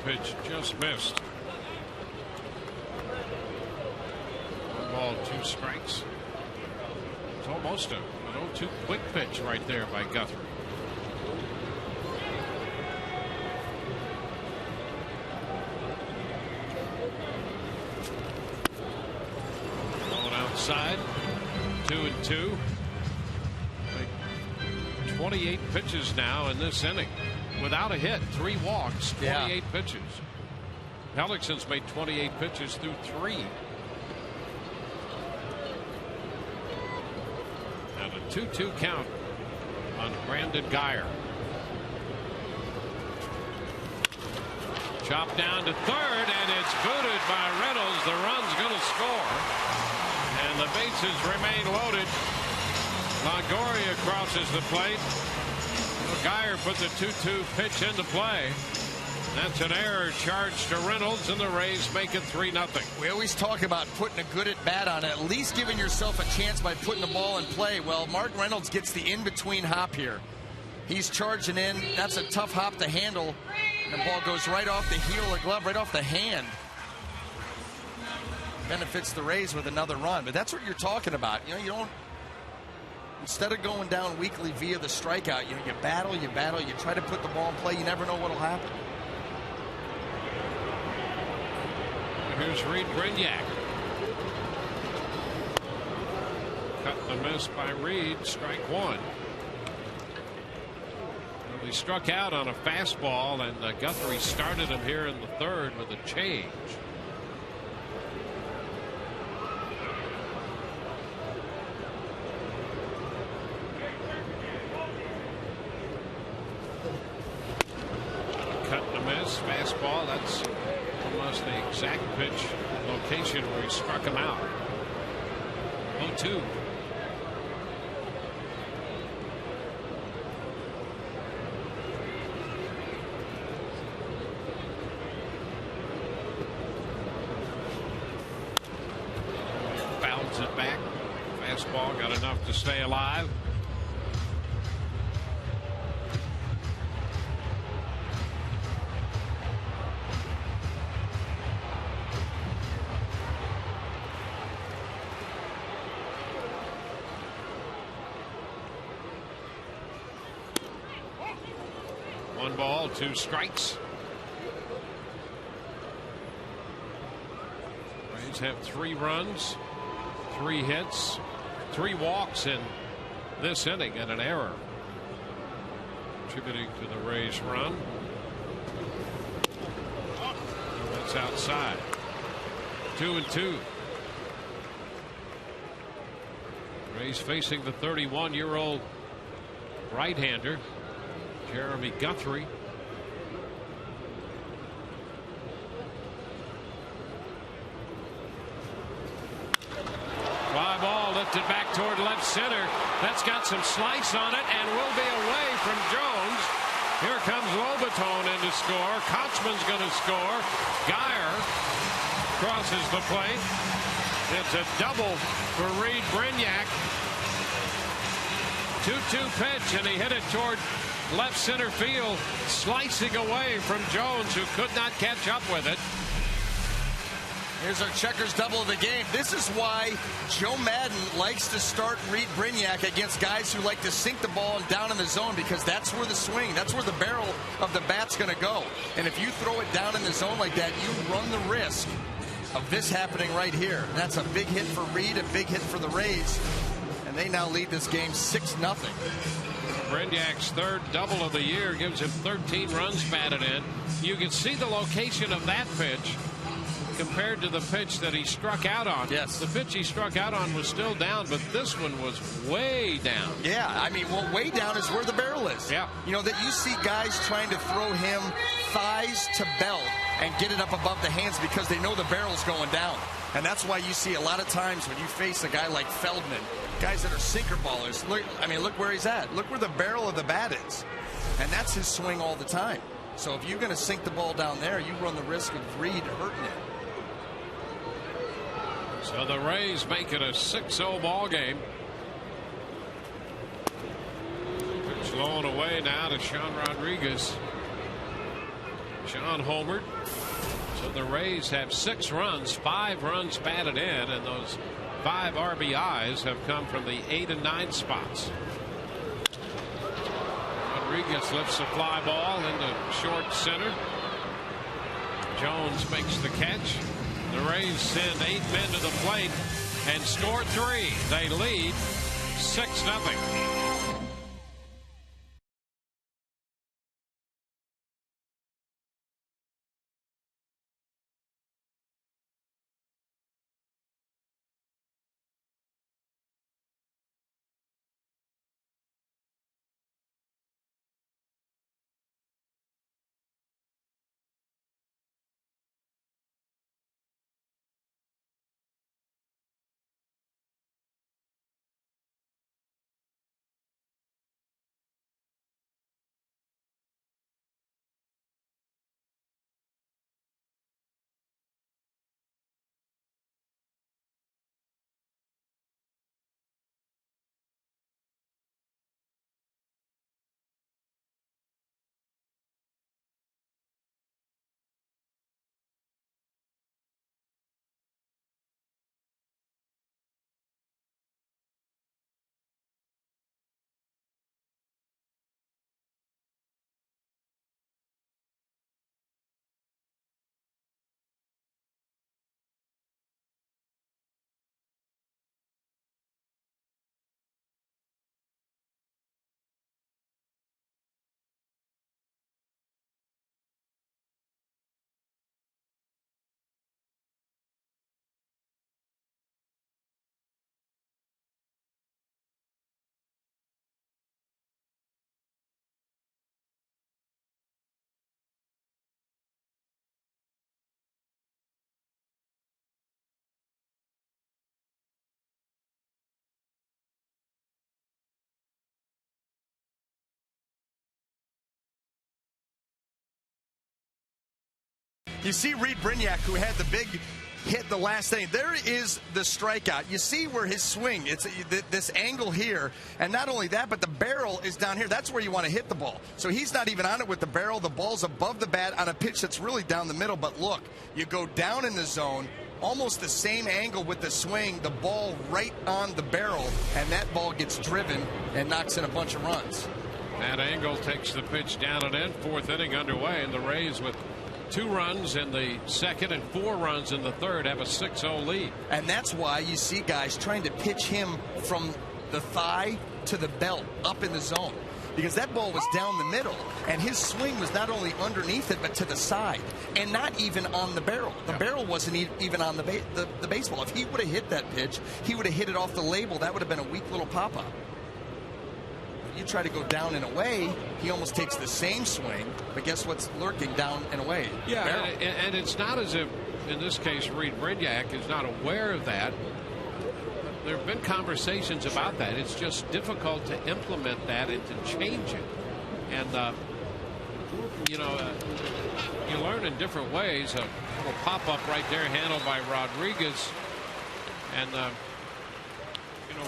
Pitch just missed. 1 ball, 2 strikes. It's almost an 0-2 quick pitch right there by Guthrie. Going outside. 2-2. 28 pitches now in this inning. Without a hit, 3 walks, 28 pitches. Pellickson's made 28 pitches through 3. Now the 2-2 count on Brandon Guyer. Chopped down to third, and it's booted by Reynolds. The run's going to score, and the bases remain loaded. Longoria crosses the plate. Guyer put the 2-2 pitch into play. That's an error charged to Reynolds, and the Rays make it 3-0. We always talk about putting a good at bat on it, at least giving yourself a chance by putting the ball in play. Well, Mark Reynolds gets the in-between hop here. He's charging in. That's a tough hop to handle. And the ball goes right off the heel or glove, right off the hand. Benefits the Rays with another run. But that's what you're talking about. You know, you don't. Instead of going down weakly via the strikeout, you battle, you try to put the ball in play. You never know what will happen. Here's Reed Brignac. Cut and miss by Reed. Strike 1. Well, he struck out on a fastball, and Guthrie started him here in the third with a change. Fastball, that's almost the exact pitch location where he struck him out. 0-2. Bounds it back. Fastball got enough to stay alive. Ball, 2 strikes. Rays have 3 runs, 3 hits, 3 walks in this inning, and an error contributing to the Rays' run. That's outside. 2-2. Rays facing the 31-year-old right-hander Jeremy Guthrie. Fly ball lifted back toward left center. That's got some slice on it and will be away from Jones. Here comes Lobaton in to score. Kochman's going to score. Guyer crosses the plate. It's a double for Reed Brignac. 2-2 pitch, and he hit it toward left center field, slicing away from Jones, who could not catch up with it. Here's our checkers double of the game. This is why Joe Madden likes to start Reed Brignac against guys who like to sink the ball down in the zone, because that's where the swing, that's where the barrel of the bat's going to go. And if you throw it down in the zone like that, you run the risk of this happening right here. And that's a big hit for Reed, a big hit for the Rays. And they now lead this game 6-0. Brignac's 3rd double of the year gives him 13 runs batted in. You can see the location of that pitch compared to the pitch that he struck out on. Yes. The pitch he struck out on was still down, but this one was way down. Yeah, I mean, well, way down is where the barrel is. Yeah. You know, that you see guys trying to throw him thighs to belt and get it up above the hands because they know the barrel's going down. And that's why you see a lot of times when you face a guy like Feldman, guys that are sinker ballers, look where he's at. Look where the barrel of the bat is. And that's his swing all the time. So if you're going to sink the ball down there, you run the risk of Reed hurting it. So the Rays make it a 6-0 ball game. Pitch low and away now to Sean Rodriguez. Sean homered. So the Rays have 6 runs, 5 runs batted in, and those 5 RBIs have come from the 8 and 9 spots. Rodriguez lifts a fly ball into short center. Jones makes the catch. The Rays send 8 men to the plate and score 3. They lead 6-0. You see Reed Brignac, who had the big hit the last inning. There is the strikeout. You see where his swing, it's this angle here. And not only that, but the barrel is down here. That's where you want to hit the ball. So he's not even on it with the barrel. The ball's above the bat on a pitch that's really down the middle. But look, you go down in the zone, almost the same angle with the swing, the ball right on the barrel, and that ball gets driven and knocks in a bunch of runs. That angle takes the pitch down and in. 4th inning underway, and the Rays with 2 runs in the second and 4 runs in the third have a 6-0 lead. And that's why you see guys trying to pitch him from the thigh to the belt up in the zone, because that ball was down the middle and his swing was not only underneath it but to the side and not even on the barrel. The barrel wasn't even on the baseball. If he would have hit that pitch, he would have hit it off the label. That would have been a weak little pop-up. You try to go down and away, he almost takes the same swing, but guess what's lurking down and away? Yeah, and it's not as if, in this case, Reed Brignac is not aware of that. There have been conversations about that. It's just difficult to implement that and to change it. And, you learn in different ways. A little pop-up right there, handled by Rodriguez. And,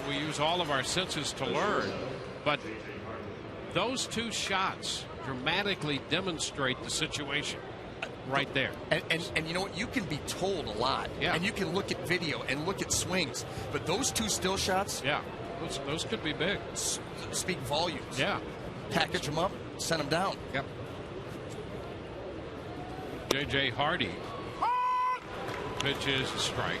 we use all of our senses to learn. But those 2 shots dramatically demonstrate the situation right there. And you know what? You can be told a lot. Yeah. And you can look at video and look at swings. But those 2 still shots. Yeah. Those could be big. Speak volumes. Yeah. Package them up, send them down. Yep. J.J. Hardy pitches a strike.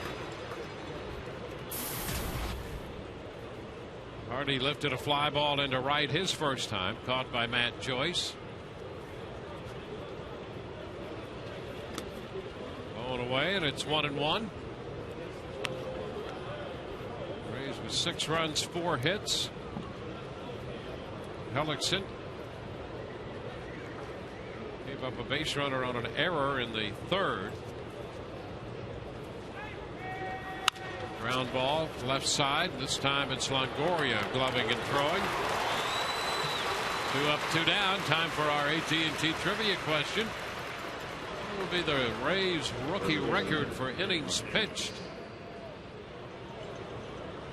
Hardy lifted a fly ball into right his first time, caught by Matt Joyce. Going away, and it's 1-1. Rays with 6 runs, 4 hits. Hellickson Gave up a base runner on an error in the third. Ground ball left side. This time it's Longoria gloving and throwing. 2 up, 2 down. Time for our AT&T trivia question. What will be the Rays rookie record for innings pitched?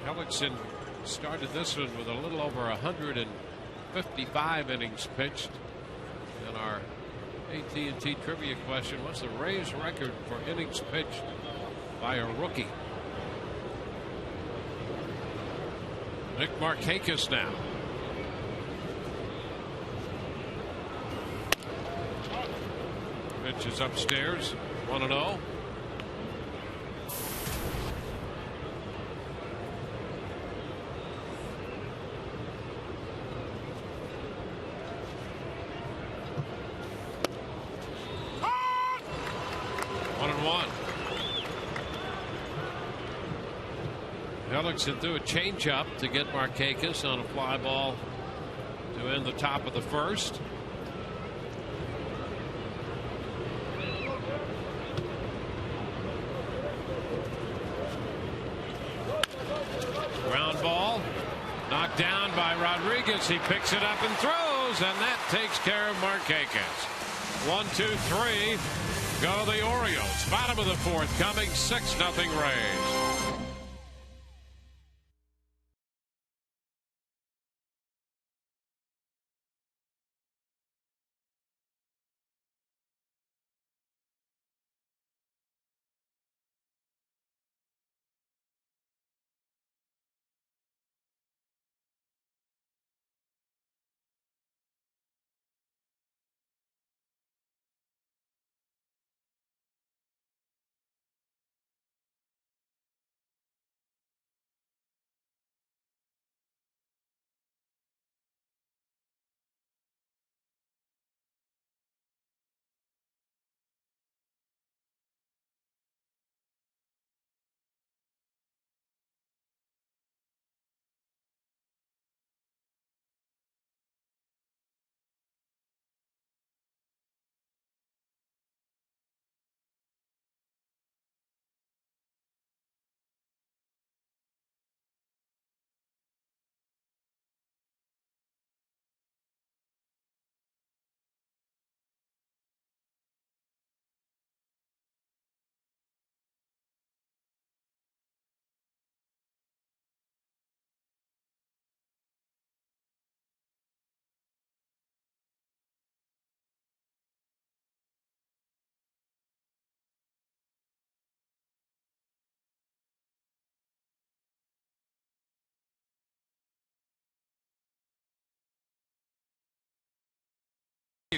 Hellickson started this one with a little over 155 innings pitched. And our AT&T trivia question: what's the Rays record for innings pitched by a rookie? Nick Markakis now. Pitch is upstairs. 1-0. Hellickson threw a changeup to get Markakis on a fly ball to end the top of the first. Ground ball knocked down by Rodriguez. He picks it up and throws, and that takes care of Markakis. 1-2-3. Go the Orioles. Bottom of the fourth coming. 6-0 Rays.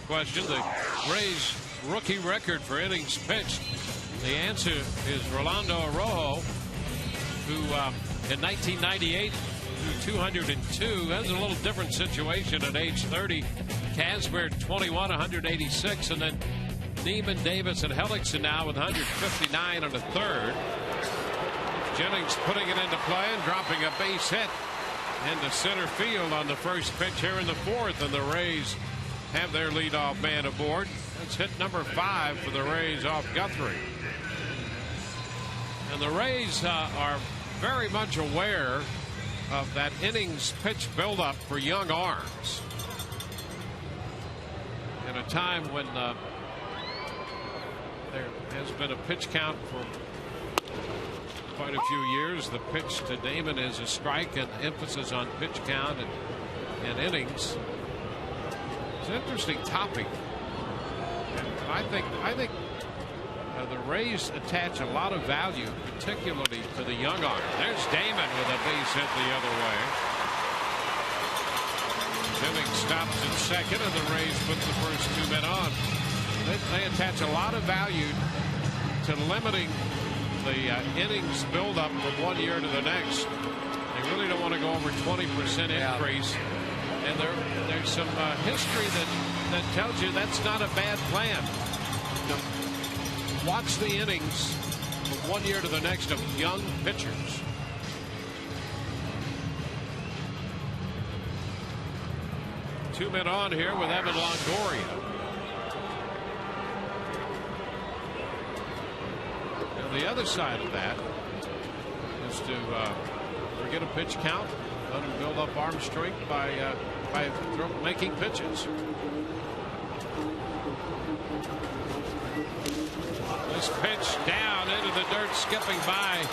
Question: the Rays rookie record for innings pitched. The answer is Rolando Araujo, who in 1998 threw 202. That's a little different situation at age 30. Casper 21, 186, and then Neiman, Davis, and Hellickson now with 159 and a third. Jennings putting it into play and dropping a base hit into center field on the first pitch here in the fourth, and the Rays have their leadoff man aboard. That's hit number 5 for the Rays off Guthrie. And the Rays are very much aware of that innings pitch buildup for young arms. In a time when there has been a pitch count for quite a few years. The pitch to Damon is a strike, and emphasis on pitch count and innings. It's an interesting topic. And I think the Rays attach a lot of value, particularly to the young arm. There's Damon with a base hit the other way. Jennings stops at second, and the Rays put the first 2 men on. They attach a lot of value to limiting the innings buildup from one year to the next. They really don't want to go over 20% increase. And there's some history that tells you that's not a bad plan. Watch the innings from one year to the next of young pitchers. Two men on here with Evan Longoria. the other side of that is to forget a pitch count, let him build up arm strength by making pitches. This pitch down into the dirt, skipping by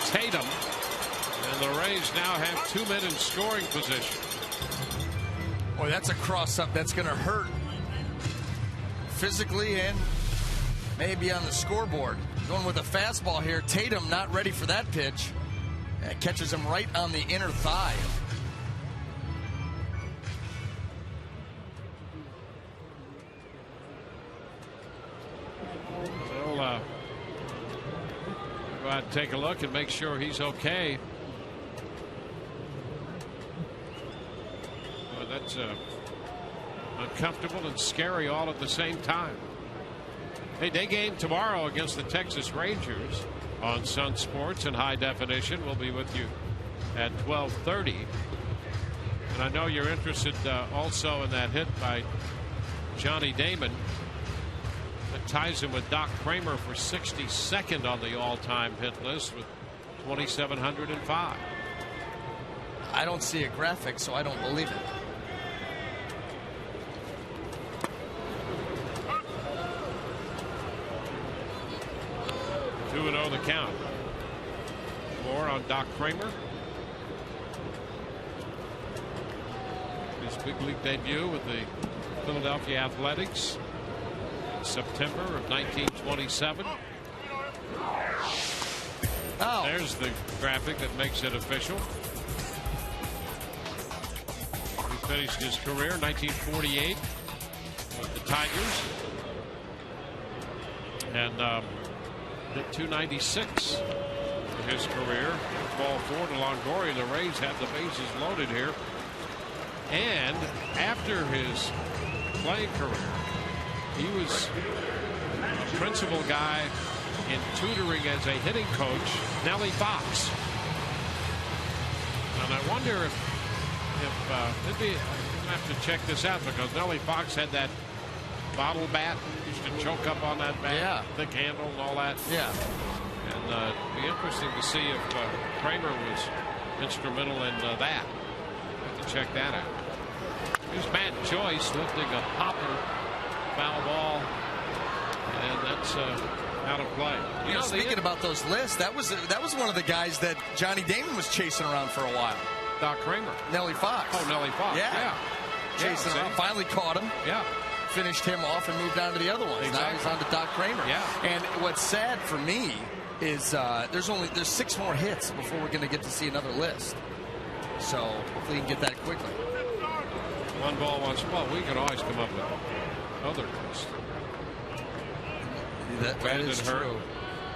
Tatum, and the Rays now have 2 men in scoring position. Boy, that's a cross-up that's going to hurt physically and maybe on the scoreboard. Going with a fastball here. Tatum not ready for that pitch. Catches him right on the inner thigh. We'll go out and take a look and make sure he's okay. Well, that's uncomfortable and scary all at the same time. Hey, day game tomorrow against the Texas Rangers on Sun Sports in high definition. We'll be with you at 12:30. And I know you're interested also in that hit by Johnny Damon that ties him with Doc Kramer for 62nd on the all-time hit list with 2,705. I don't see a graphic, so I don't believe it. 2-0 the count. 4 on Doc Kramer. His big league debut with the Philadelphia Athletics in September of 1927. Oh. There's the graphic that makes it official. He finished his career in 1948 with the Tigers. And hit 296 in his career. Ball 4 to Longoria. The Rays have the bases loaded here. And after his playing career, he was a principal guy in tutoring as a hitting coach, Nellie Fox. And I wonder if I'm going to have to check this out, because Nellie Fox had that bottle bat, used to choke up on that bat, yeah. Thick handle and all that. Yeah. And it'd be interesting to see if Kramer was instrumental in that. Have to check that out. Here's Matt Joyce lifting a popper, foul ball, and that's out of play. You know, thinking about those lists, that was one of the guys that Johnny Damon was chasing around for a while. Doc Kramer. Nellie Fox. Oh, Nellie Fox. Yeah. Chasing around. Finally caught him. Yeah. Finished him off and moved on to the other ones. Exactly. Now he's on to Doc Kramer. Yeah. And what's sad for me is there's 6 more hits before we're going to get to see another list. So hopefully we can get that quickly. 1 ball, 1 strike. We can always come up with other lists. That is true.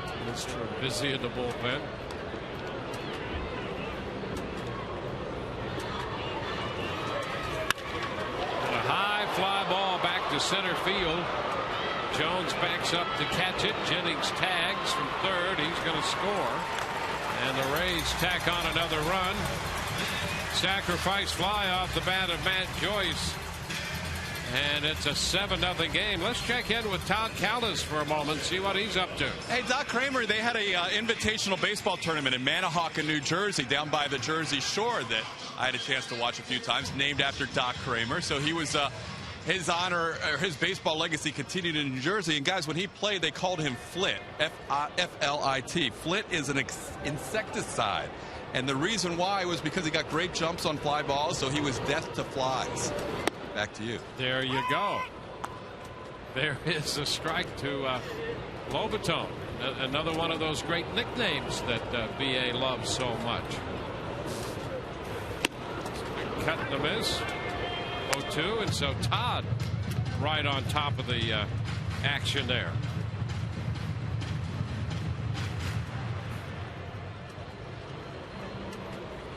That is true. Busy in the bullpen. And a high fly ball back to center field. Jones backs up to catch it. Jennings tags from third. He's going to score. And the Rays tack on another run. Sacrifice fly off the bat of Matt Joyce. And it's a 7-0 game. Let's check in with Todd Callis for a moment, see what he's up to. Hey, Doc Kramer, they had a invitational baseball tournament in Manahawkin, New Jersey, down by the Jersey Shore that I had a chance to watch a few times, named after Doc Kramer. So he was his honor, or his baseball legacy continued in New Jersey. And guys, when he played, they called him Flit, F-L-I-T. Flit is an insecticide. And the reason why was because he got great jumps on fly balls, so he was death to flies. Back to you. There you go. There is a strike to Lobaton. Another one of those great nicknames that BA loves so much. Cut and a miss. 0-2, and so Todd right on top of the action there.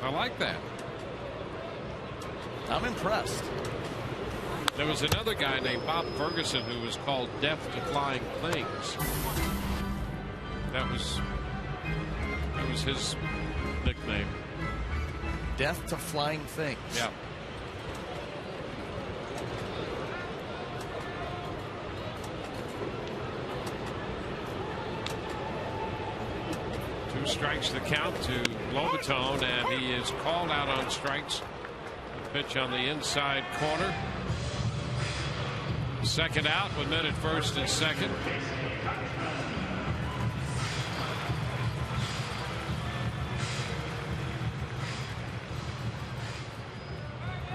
I like that. I'm impressed. There was another guy named Bob Ferguson who was called Deaf to Flying Things. That was his nickname. Death to Flying Things. Yeah. strikes the count to Lobatone, and he is called out on strikes. Pitch on the inside corner. Second out with men at first and second.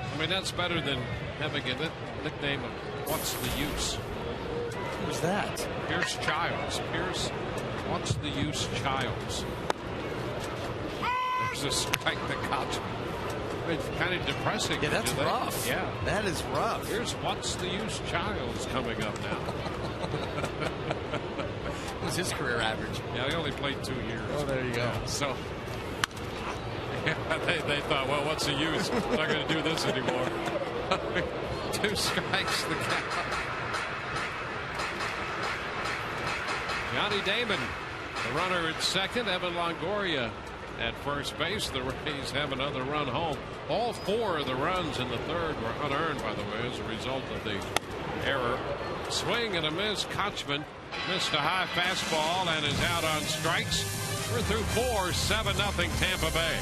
I mean, that's better than having a nickname of "What's the use?" Who's that? Pierce Childs. Pierce, what's the use, Childs? There's a strike that caught. It's kind of depressing. Yeah, that's rough. Yeah, that is rough. Here's what's the use, Childs coming up now. What was his career average? Yeah, he only played 2 years. Oh, there you go. Yeah, so they thought, well, what's the use? I'm not going to do this anymore. 2 strikes the count. Johnny Damon, the runner at second. Evan Longoria at first base. The Rays have another run home. All 4 of the runs in the third were unearned, by the way, as a result of the error. Swing and a miss. Kochman missed a high fastball and is out on strikes. We're through 4, 7-0 Tampa Bay.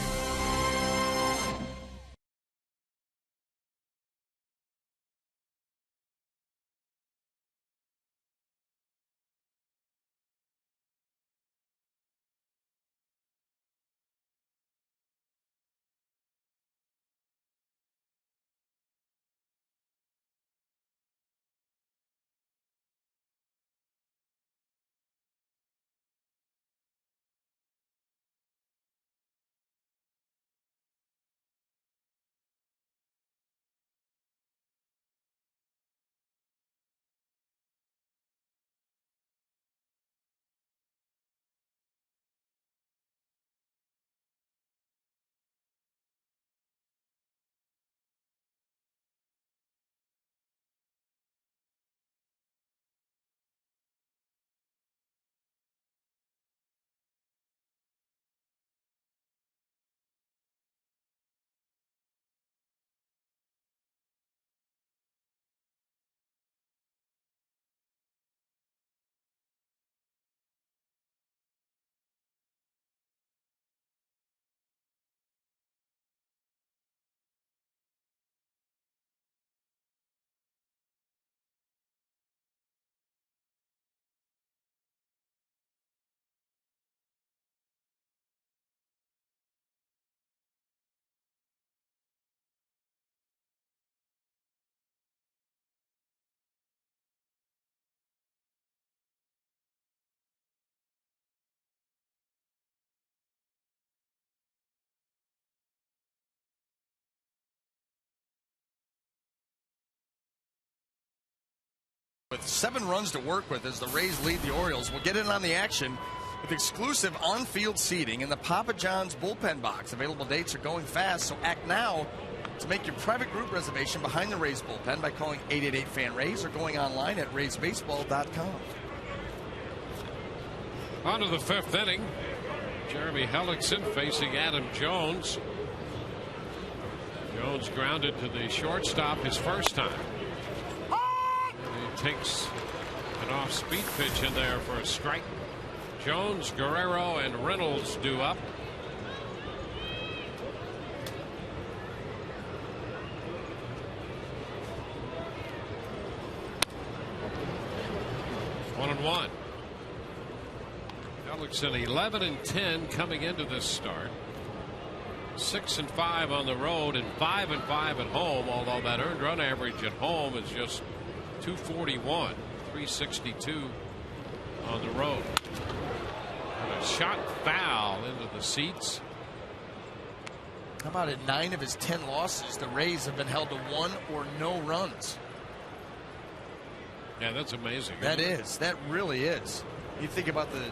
With 7 runs to work with as the Rays lead the Orioles, we'll get in on the action with exclusive on-field seating in the Papa John's bullpen box. Available dates are going fast, so act now to make your private group reservation behind the Rays bullpen by calling 888-FAN-RAYS or going online at raysbaseball.com. On to the 5th inning. Jeremy Hellickson facing Adam Jones. Jones grounded to the shortstop his first time. He takes an off-speed pitch in there for a strike. Jones, Guerrero, and Reynolds due up. One and one. Hellickson 11-10 coming into this start. 6-5 on the road and 5-5 at home, although that earned run average at home is just 241, 362 on the road. And a shot foul into the seats. How about in 9 of his 10 losses, the Rays have been held to 1 or no runs. Yeah, that's amazing. That is. That really is. You think about the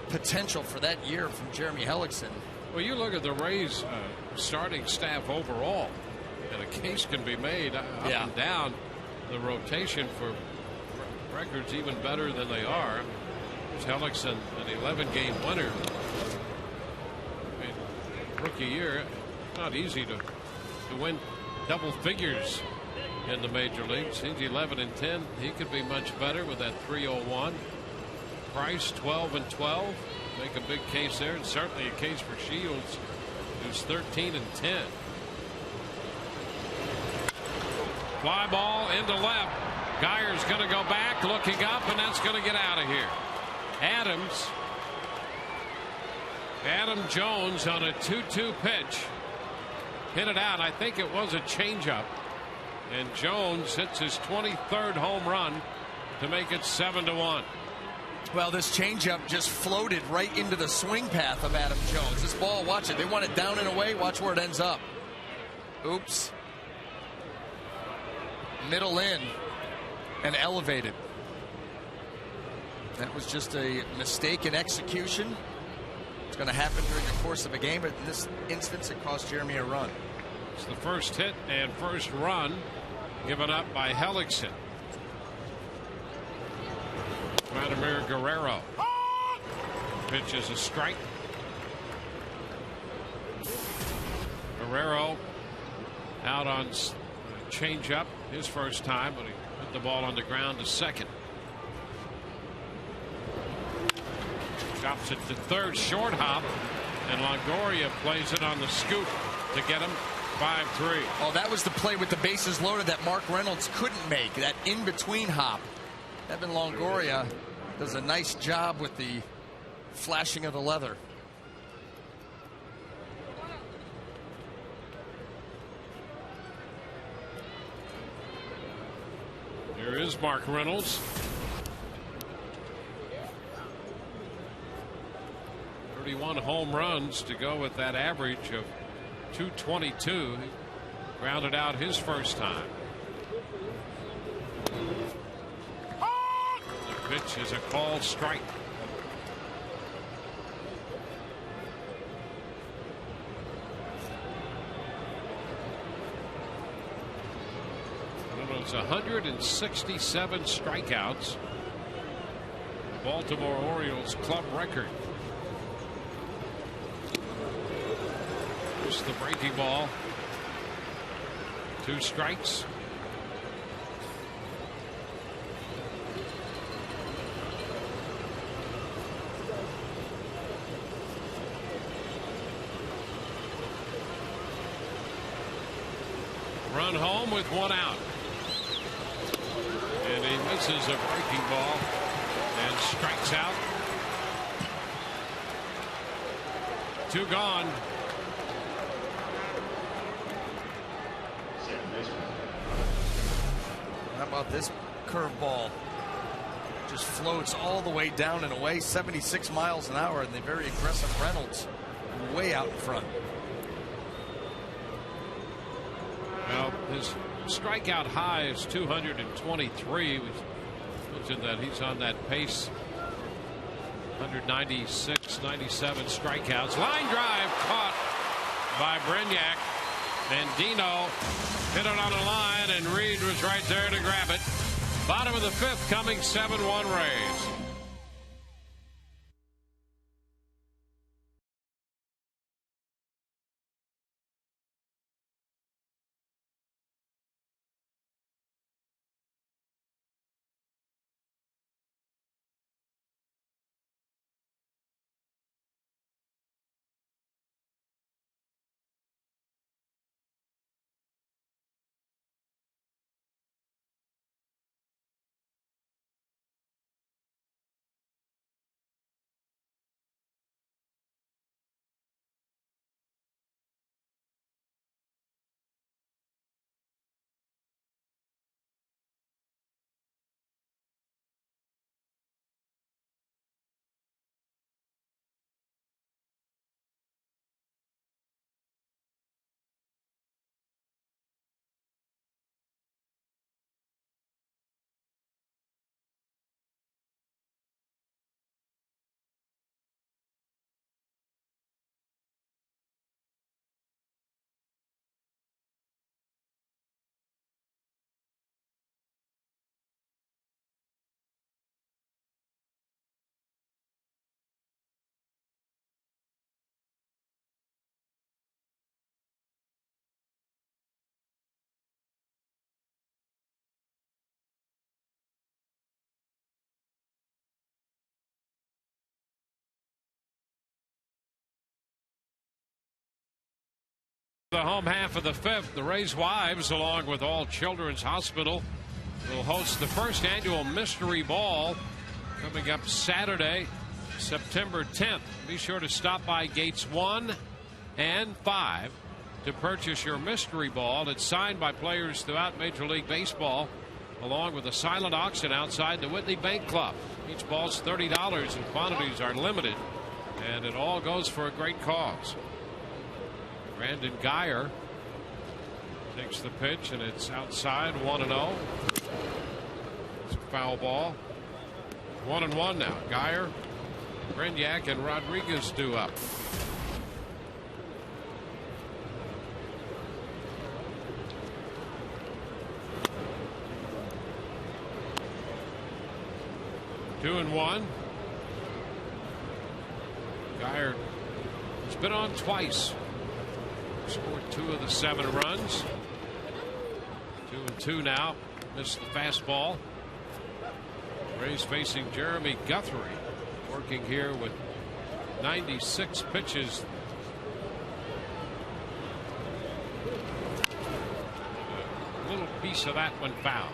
potential for that year from Jeremy Hellickson. Well, you look at the Rays starting staff overall, and a case can be made up and down the rotation for records even better than they are. There's Hellickson, an 11-game winner. I mean, rookie year, not easy to win double figures in the major leagues. He's 11-10. He could be much better with that 301. Price 12-12. make a big case there, and certainly a case for Shields, who's 13-10. Fly ball into left. Geyer's going to go back, looking up, and that's going to get out of here. Adam Jones on a 2-2 pitch hit it out. I think it was a changeup, and Jones hits his 23rd home run to make it 7-1. Well, this changeup just floated right into the swing path of Adam Jones. This ball, watch it. They want it down and away. Watch where it ends up. Oops. Middle in and elevated. That was just a mistake in execution. It's going to happen during the course of a game, but in this instance, it cost Jeremy a run. It's the first hit and first run given up by Hellickson. Vladimir Guerrero. Pitch is a strike. Guerrero out on changeup his first time, but he put the ball on the ground to second. Chops it to third, short hop, and Longoria plays it on the scoop to get him 5-3. Oh, that was the play with the bases loaded that Mark Reynolds couldn't make, that in-between hop. Evan Longoria does a nice job with the flashing of the leather. Here is Mark Reynolds. 31 home runs to go with that average of 222. He grounded out his first time. The pitch is a called strike. It's 167 strikeouts. Baltimore Orioles club record. Just the breaking ball. 2 strikes. Run home with 1 out. And he misses a breaking ball and strikes out. 2 gone. How about this curveball? Just floats all the way down and away, 76 miles an hour, and the very aggressive Reynolds way out in front. Well, his strikeout high is 223. We mentioned that he's on that pace. 196, 97 strikeouts. Line drive caught by Brignac. And Dino hit it on a line, and Reed was right there to grab it. Bottom of the 5th coming, 7-1 Rays. the home half of the fifth. The Rays Wives, along with All Children's Hospital, will host the first annual Mystery Ball coming up Saturday, September 10th. Be sure to stop by gates 1 and 5 to purchase your Mystery Ball. It's signed by players throughout Major League Baseball, along with a silent auction outside the Whitney Bank Club. Each ball's $30 and quantities are limited, and it all goes for a great cause. Brandon Geyer takes the pitch, and it's outside, 1-0. It's a foul ball. 1-1 now. Geyer, Brignac, and Rodriguez due up. Two and one. Geyer has been on twice. Scored 2 of the 7 runs. 2-2 now. Missed the fastball. Rays facing Jeremy Guthrie, working here with 96 pitches. A little piece of that one foul.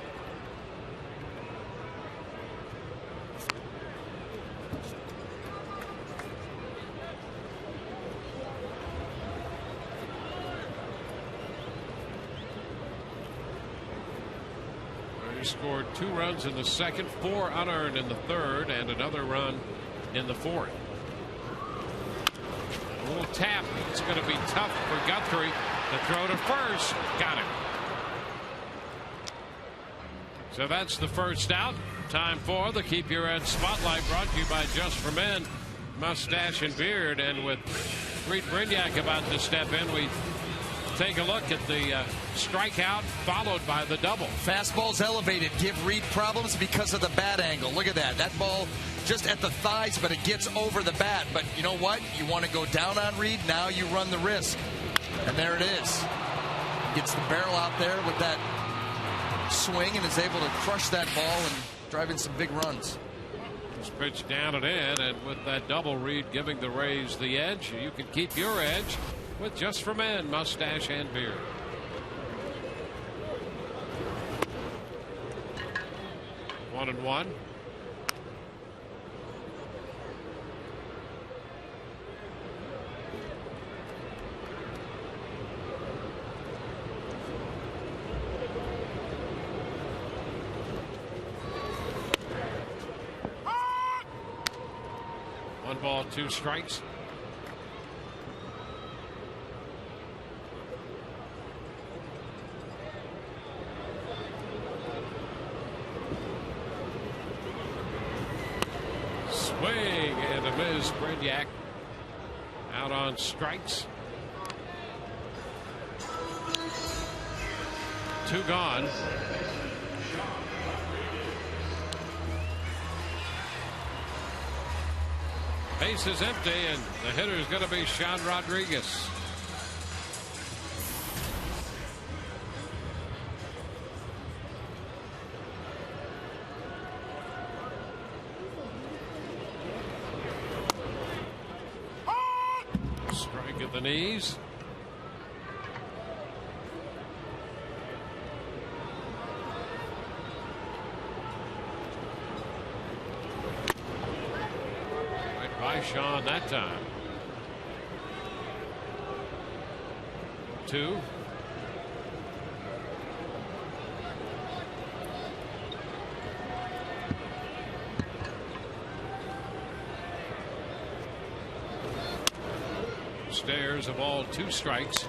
Scored 2 runs in the second, 4 unearned in the third, and another run in the fourth. A little tap. It's going to be tough for Guthrie to throw to first. Got him. So that's the first out. Time for the Keep Your Edge Spotlight, brought to you by Just for Men Mustache and Beard. And with Reed Brignac about to step in, we take a look at the strikeout followed by the double. Fastball's elevated. Give Reed problems because of the bat angle. Look at that. That ball just at the thighs, but it gets over the bat. But you know what? You want to go down on Reed, now you run the risk. And there it is. Gets the barrel out there with that swing and is able to crush that ball and drive in some big runs. This pitch down and in, and with that double, Reed giving the Rays the edge. You can keep your edge with Just for Men Mustache and Beard. One and one. One ball, 2 strikes. Swing and a miss. Brignac out on strikes. 2 gone. Base is empty, and the hitter is going to be Sean Rodriguez. Strike at the knees. Right by Sean that time. 2. Stairs of all 2 strikes.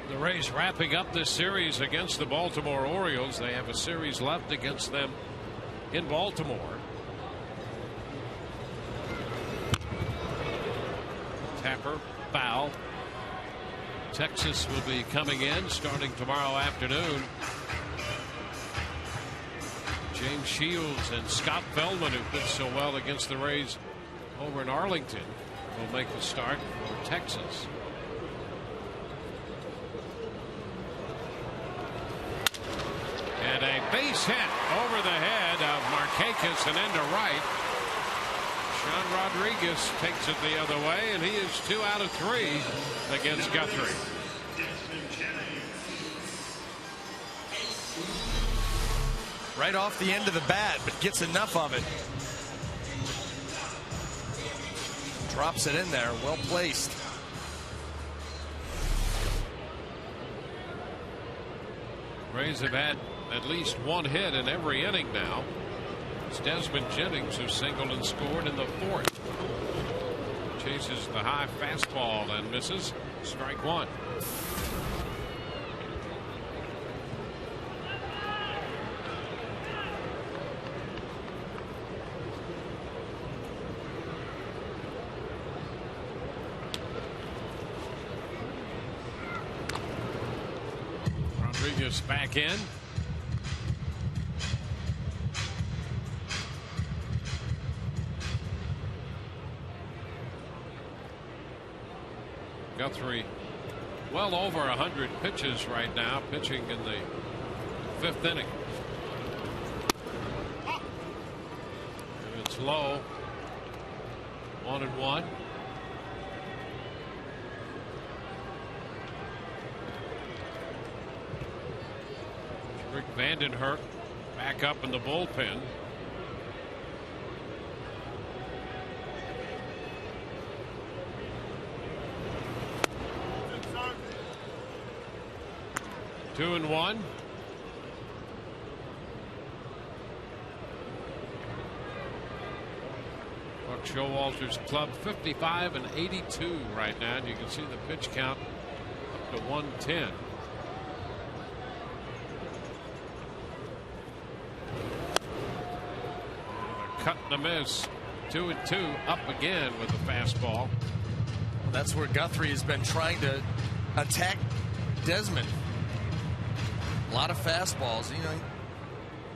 The Rays wrapping up this series against the Baltimore Orioles. They have a series left against them in Baltimore. Tapper, foul. Texas will be coming in starting tomorrow afternoon. James Shields and Scott Feldman, who pitched so well against the Rays over in Arlington, will make the start for Texas. And a base hit over the head of Markakis and into right. Sean Rodriguez takes it the other way, and he is 2 out of 3 against Guthrie. Right off the end of the bat, but gets enough of it. Drops it in there. Well placed. Rays have had at least one hit in every inning now. It's Desmond Jennings who singled and scored in the 4th. Chases the high fastball and misses. Strike one. Rodriguez back in. Guthrie well over 100 pitches right now, pitching in the 5th inning. And it's low. 1-1. Rick Vandenhurst back up in the bullpen. Two and one. Buck Showalter's club 55 and 82 right now, and you can see the pitch count up to 110. Cut and a miss. 2-2. Up again with the fastball. That's where Guthrie has been trying to attack Desmond. A lot of fastballs. You know,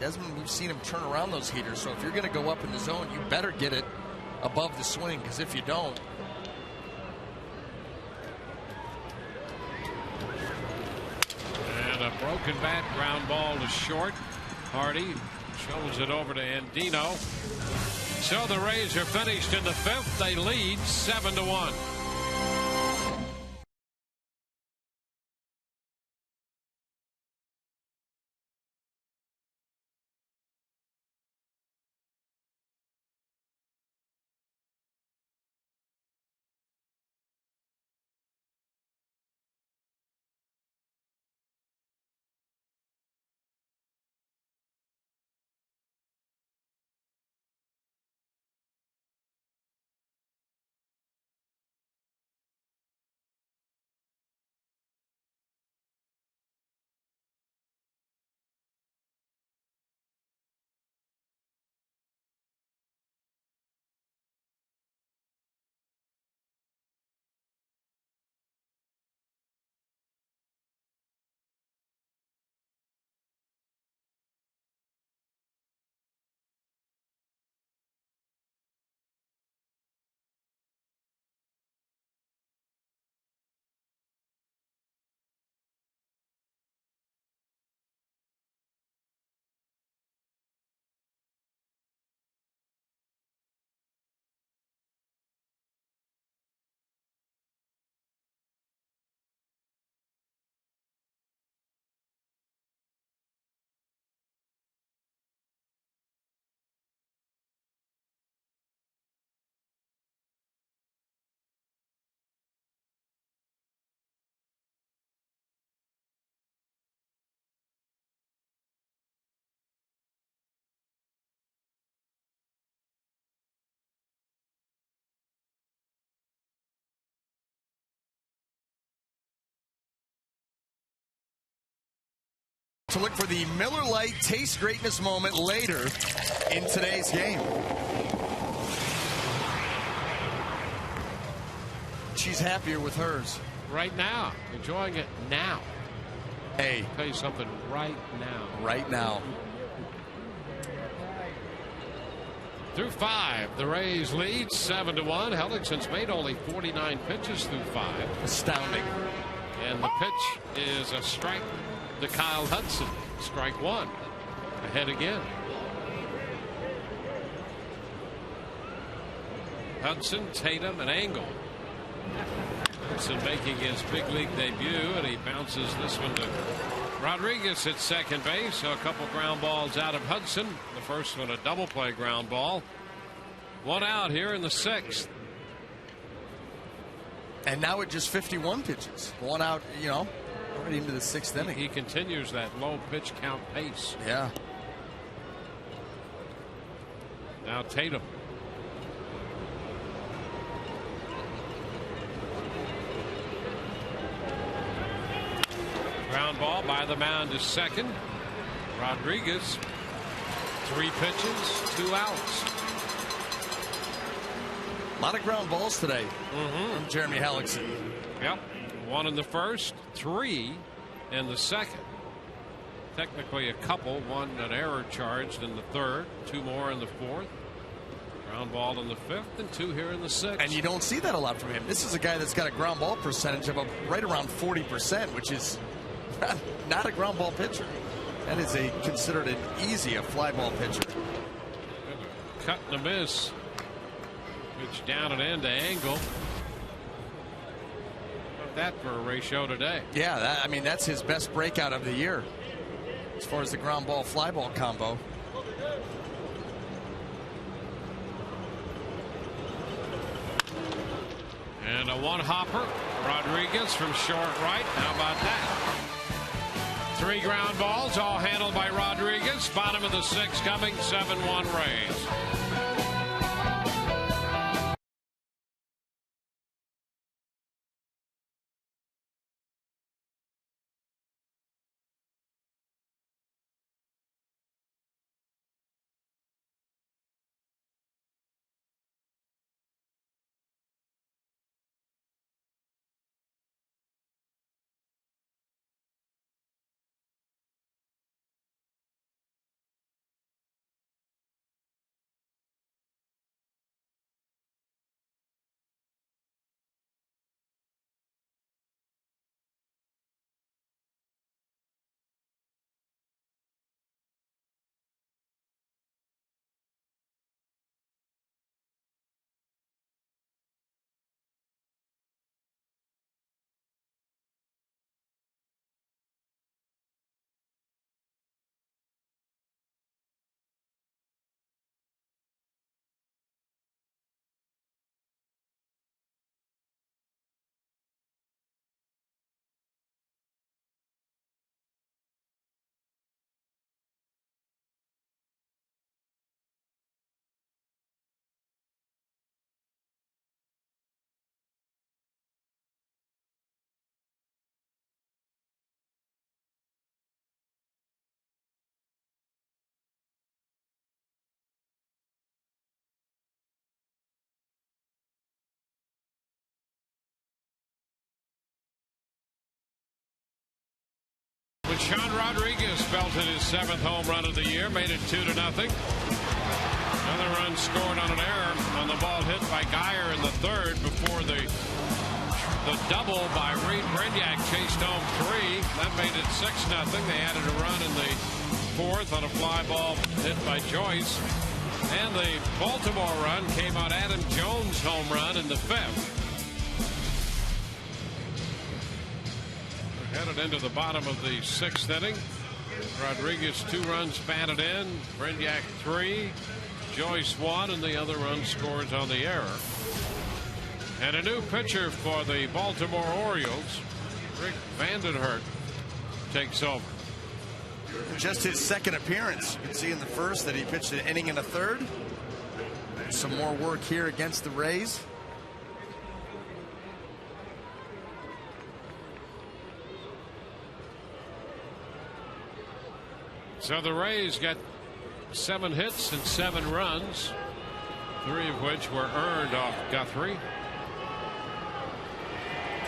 Desmond, we've seen him turn around those heaters. So if you're going to go up in the zone, you better get it above the swing, because if you don't. And a broken bat, ground ball to short. Hardy shows it over to Andino. So the Rays are finished in the 5th. They lead 7-1. To look for the Miller Lite taste greatness moment later in today's game. She's happier with hers. Right now. Enjoying it now. Hey. I'll tell you something right now. Right now. Through 5, the Rays lead 7-1. Hellickson's made only 49 pitches through 5. Astounding. And the pitch is a strike to Kyle Hudson. Strike one. Ahead again. Hudson, Tatum, and Angle. Hudson making his big league debut, and he bounces this one to Rodriguez at second base. So a couple ground balls out of Hudson. The first one a double play ground ball. One out here in the 6th. And now at just 51 pitches. One out, you know, already into the 6th inning. He continues that low pitch count pace. Yeah. Now Tatum. Ground ball by the mound to second. Rodriguez. 3 pitches, 2 outs. A lot of ground balls today from Jeremy Hellickson. Yep. 1 in the first, 3 in the second. Technically a couple. 1 an error charged in the 3rd. 2 more in the 4th. Ground ball in the 5th and 2 here in the 6th. And you don't see that a lot from him. This is a guy that's got a ground ball percentage of right around 40%, which is not a ground ball pitcher. That is considered a fly ball pitcher. Cut and a miss. Pitch down and in to Angle. Not that for a ratio today. Yeah, I mean, that's his best breakout of the year as far as the ground ball fly ball combo. And a one hopper. Rodriguez from short right. How about that? 3 ground balls, all handled by Rodriguez. Bottom of the 6th coming. 7-1 Rays. But Sean Rodriguez belted his 7th home run of the year, made it 2-0. Another run scored on an error on the ball hit by Geyer in the 3rd before the double by Reed Brignac chased home 3. That made it 6-0. They added a run in the 4th on a fly ball hit by Joyce. And the Baltimore run came on Adam Jones' home run in the 5th. Headed into the bottom of the 6th inning. Rodriguez 2 runs batted in. Brignac 3. Joyce 1, and the other run scores on the error. And a new pitcher for the Baltimore Orioles. Rick Vandenhert takes over. Just his 2nd appearance. You can see in the 1st that he pitched an inning in the 3rd. Some more work here against the Rays. So the Rays got 7 hits and 7 runs, 3 of which were earned off Guthrie.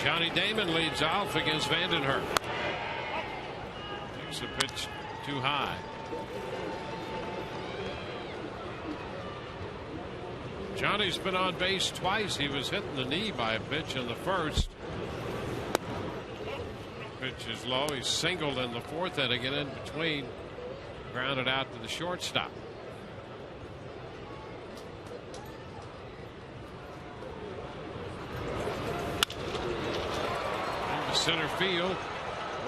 Johnny Damon leads off against Vandenhert. Takes a pitch too high. Johnny's been on base twice. He was hit in the knee by a pitch in the 1st. Pitch is low. He's singled in the 4th inning, and in between grounded out to the shortstop. Into center field.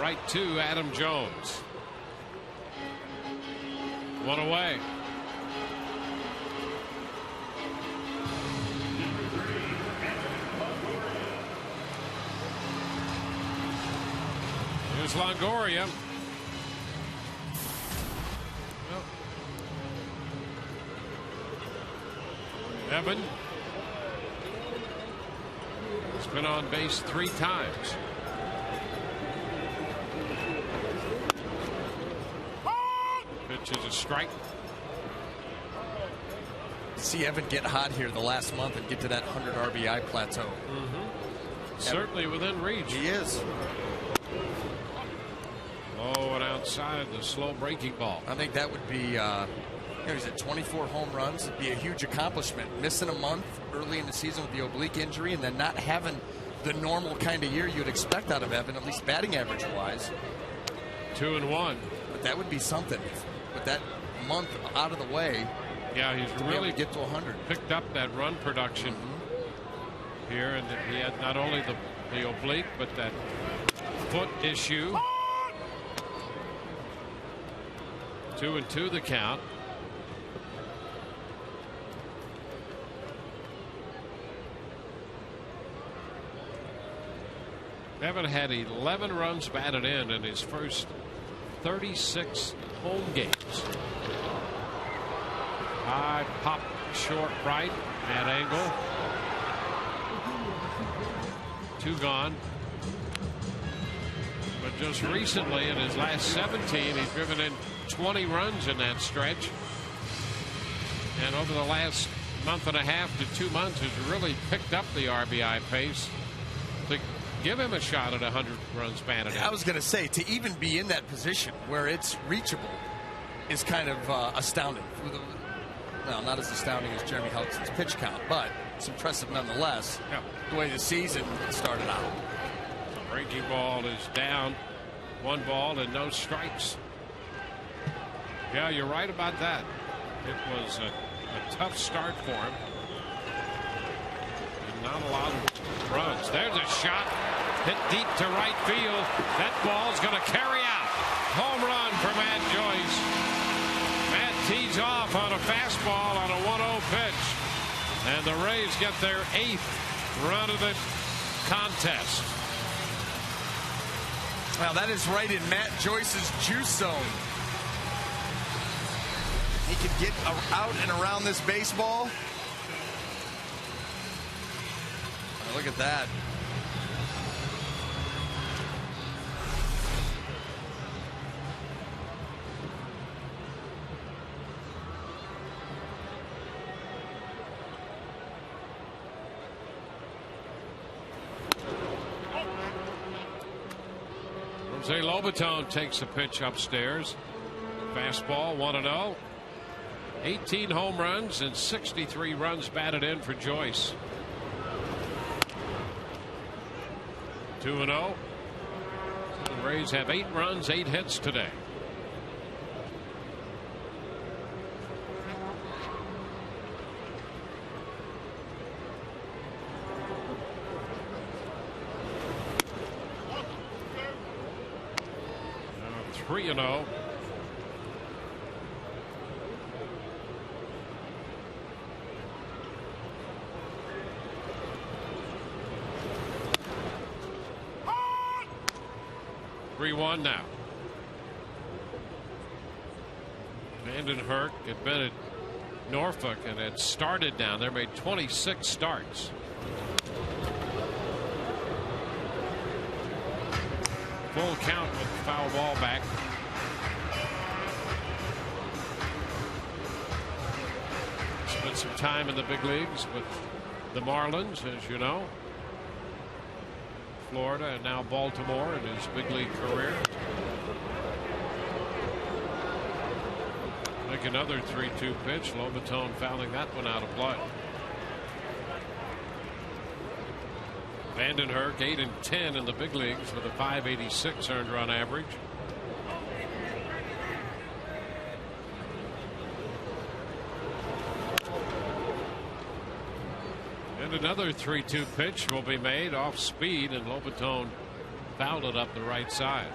right to Adam Jones. One away. Here's Longoria. Evan has been on base 3 times. Pitch is a strike. See Evan get hot here the last month and get to that 100 RBI plateau. Certainly within reach. He is. Low and outside, the slow breaking ball. I think that would be, he's at 24 home runs. It'd be a huge accomplishment. Missing a month early in the season with the oblique injury and then not having the normal kind of year you'd expect out of Evan, at least batting average wise. 2-1. But that would be something. With that month out of the way, yeah, he's really get to 100. Picked up that run production here, and he had not only the oblique, but that foot issue. 2-2 the count. Evan had 11 runs batted in his first 36 home games. High pop, short right at angle. 2 gone. But just recently, in his last 17, he's driven in 20 runs in that stretch. And over the last month and a half to 2 months, has really picked up the RBI pace to give him a shot at 100 runs batted in. I was going to say, to even be in that position where it's reachable is kind of astounding. Well, not as astounding as Jeremy Hellickson's pitch count, but it's impressive nonetheless. Yeah. The way the season started out. Breaking ball is down. 1 ball and no strikes. Yeah, you're right about that. It was a tough start for him. And not a lot of runs. There's a shot. Hit deep to right field. That ball's going to carry out. Home run for Matt Joyce. Matt tees off on a fastball on a 1-0 pitch. And the Rays get their 8th run of the contest. Well, that is right in Matt Joyce's juice zone. He could get out and around this baseball. Look at that. Jose Lobaton takes a pitch upstairs. Fastball, 1-0. 18 home runs and 63 runs batted in for Joyce. 2-0. The Rays have 8 runs, 8 hits today. Now 3-0. Now. Vandenhurk had been at Norfolk and had started down there, made 26 starts. Full count with the foul ball back. Spent some time in the big leagues with the Marlins, as you know. Florida and now Baltimore in his big league career. Make another 3-2 pitch. Lobaton fouling that one out of play. Vandenhurk 8-10 in the big leagues with a .586 earned run average. And another 3-2 pitch will be made off speed, and Lobaton fouled it up the right side.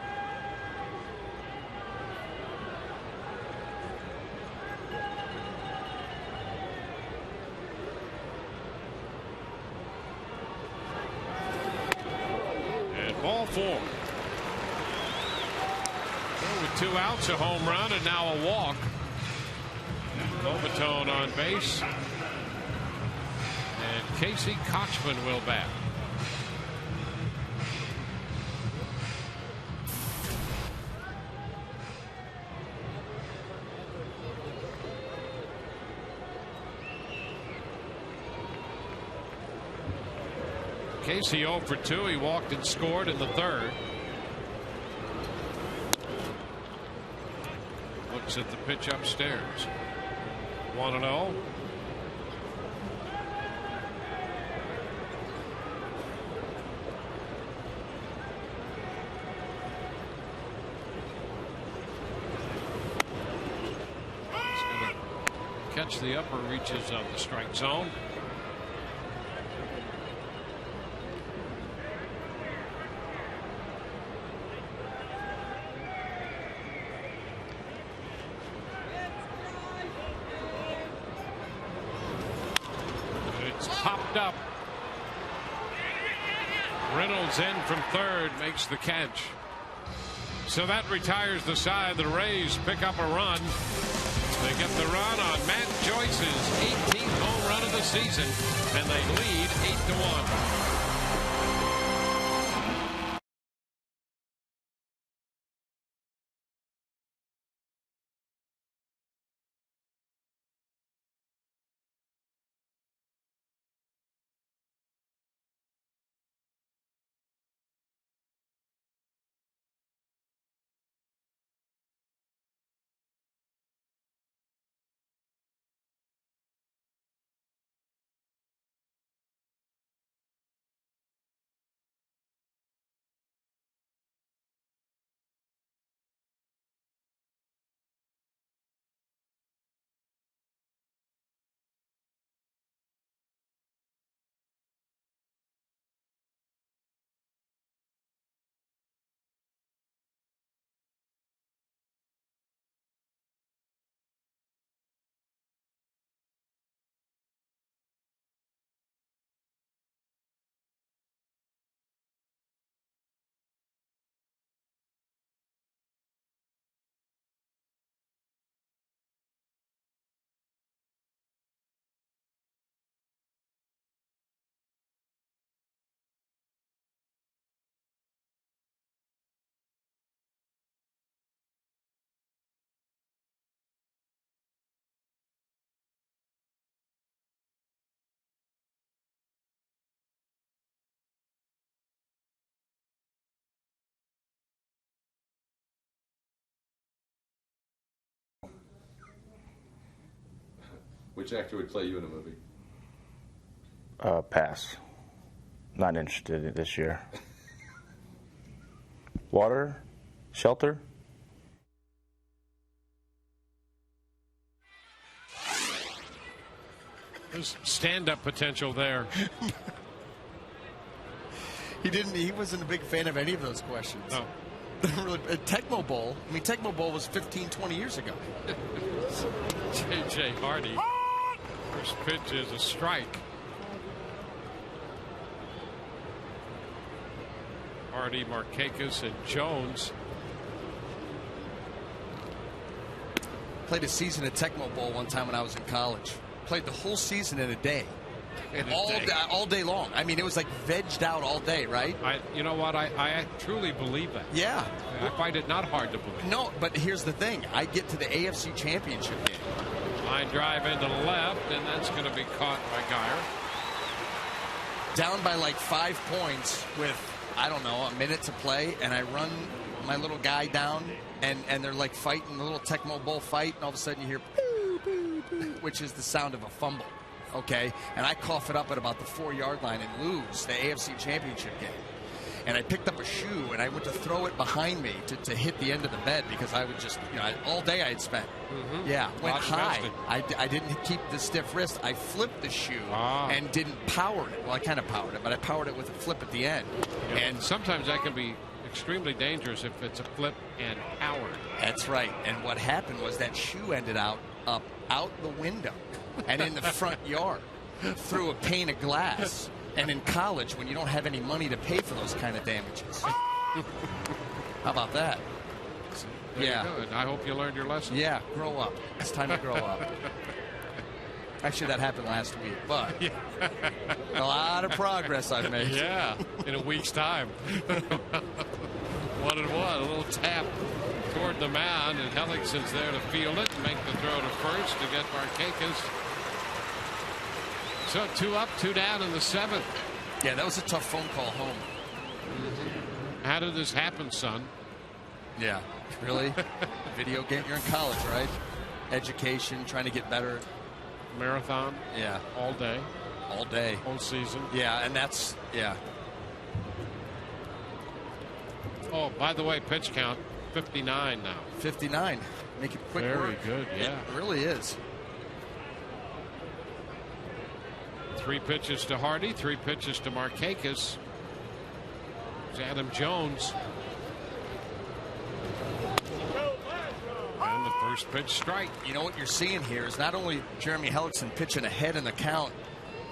Ball 4. Well, with 2 outs, a home run, and now a walk. Overtone on base. And Casey Kochman will bat. Casey 0 for 2. He walked and scored in the 3rd. Looks at the pitch upstairs. 1-0. He's going to catch the upper reaches of the strike zone. Popped up. Reynolds in from 3rd, makes the catch. So that retires the side. The Rays pick up a run. They get the run on Matt Joyce's 18th home run of the season, and they lead 8-1. Which actor would play you in a movie? Pass. Not interested this year. Water? Shelter? There's stand-up potential there. He wasn't a big fan of any of those questions. No. Really, Tecmo Bowl. I mean, Tecmo Bowl was 15, 20 years ago. J.J. Hardy. First pitch is a strike. Hardy, Markakis, and Jones. Played a season at Tecmo Bowl one time when I was in college. Played the whole season in a day. All day long. I mean, it was like vegged out all day, right? You know what? I truly believe that. Yeah. I find it not hard to believe. No, but here's the thing. I get to the AFC Championship game. Line drive into the left, and that's going to be caught by Geyer. Down by like 5 points with, I don't know, a minute to play, and I run my little guy down, and they're like fighting a little Tecmo Bowl fight, and all of a sudden you hear boo, boo, boo, which is the sound of a fumble. Okay, and I cough it up at about the 4-yard line and lose the AFC Championship game. And I picked up a shoe and I went to throw it behind me to hit the end of the bed because I would just, all day I had spent. Yeah, went high. I didn't keep the stiff wrist. I flipped the shoe and didn't power it. Well, I kind of powered it, but I powered it with a flip at the end. Yeah, and sometimes that can be extremely dangerous if it's a flip and powered. That's right. And what happened was that shoe ended up out the window and in the front yard through a pane of glass. And in college, when you don't have any money to pay for those kind of damages. How about that? There Yeah. you go. And I hope you learned your lesson. Yeah, grow up. It's time to grow up. Actually, that happened last week, but a lot of progress I've made. Yeah, in a week's time. 1-1, a little tap toward the mound, and Hellickson's there to field it and make the throw to first to get Markakis. So 2 up, 2 down in the 7th. Yeah, that was a tough phone call home. How did this happen, son? Yeah, really? Video game? You're in college, right? Education, trying to get better. Marathon? Yeah. All day? All day. Whole season? Yeah, and that's, yeah. Oh, by the way, pitch count 59 now. 59. Make it quick Very work. good, yeah. It really is. 3 pitches to Hardy, 3 pitches to Markakis. It's Adam Jones. And the first pitch strike. You know what you're seeing here is not only Jeremy Hellickson pitching ahead in the count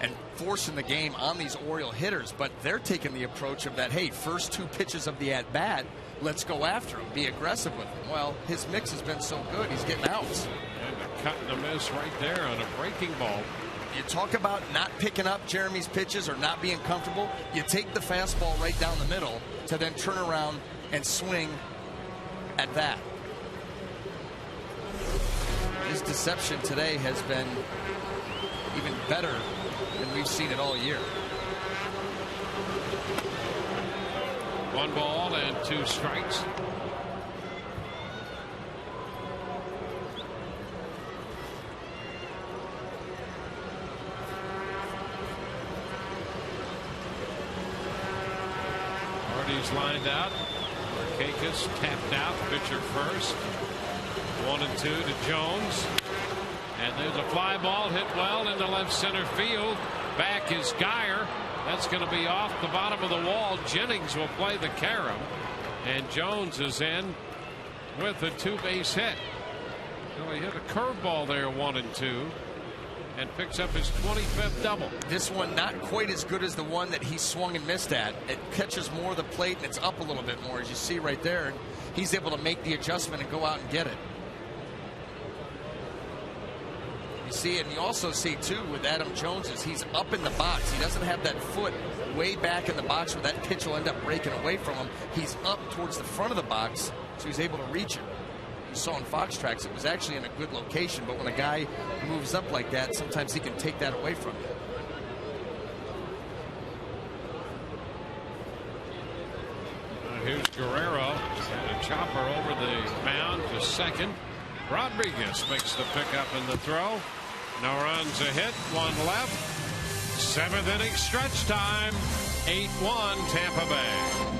and forcing the game on these Oriole hitters, but they're taking the approach of that, hey, first 2 pitches of the at-bat, let's go after him, be aggressive with him. Well, his mix has been so good, he's getting outs. And a cut and a miss right there on a breaking ball. You talk about not picking up Jeremy's pitches or not being comfortable. You take the fastball right down the middle to then turn around and swing at that. His deception today has been even better than we've seen it all year. 1 ball and 2 strikes. Hardy's lined out. Markakis tapped out. Pitcher first. 1 and 2 to Jones. And there's a fly ball hit well into left center field. Back is Geyer. That's going to be off the bottom of the wall. Jennings will play the carom. And Jones is in with a 2-base hit. So he hit a curveball there, 1 and 2. And picks up his 25th double. This one not quite as good as the one that he swung and missed at. It catches more of the plate and it's up a little bit more, as you see right there. And he's able to make the adjustment and go out and get it. You see, and you also see, too, with Adam Jones, is he's up in the box. He doesn't have that foot way back in the box where that pitch will end up breaking away from him. He's up towards the front of the box, so he's able to reach it. You saw in Fox Tracks, it was actually in a good location, but when a guy moves up like that, sometimes he can take that away from you. Here's Guerrero. And a chopper over the mound to second. Rodriguez makes the pickup in the throw. No runs, a hit, 1 left. 7th inning stretch time. 8-1 Tampa Bay.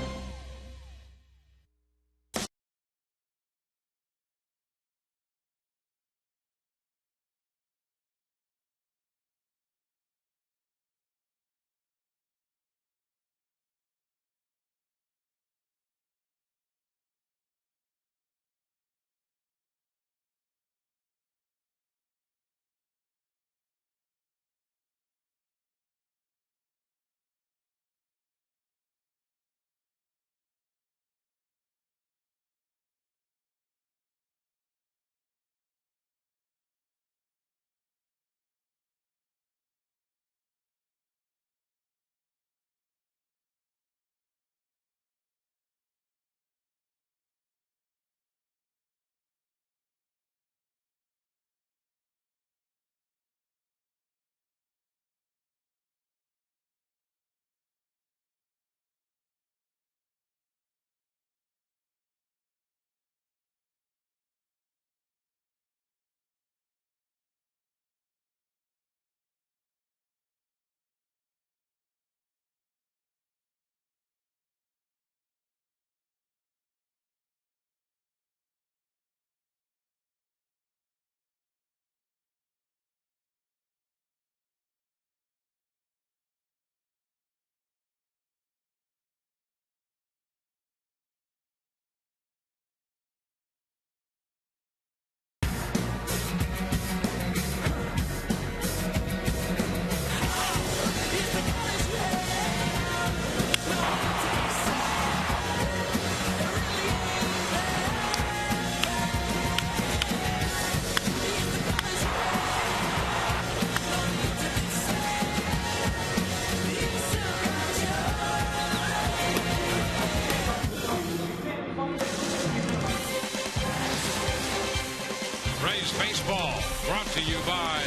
Rays baseball brought to you by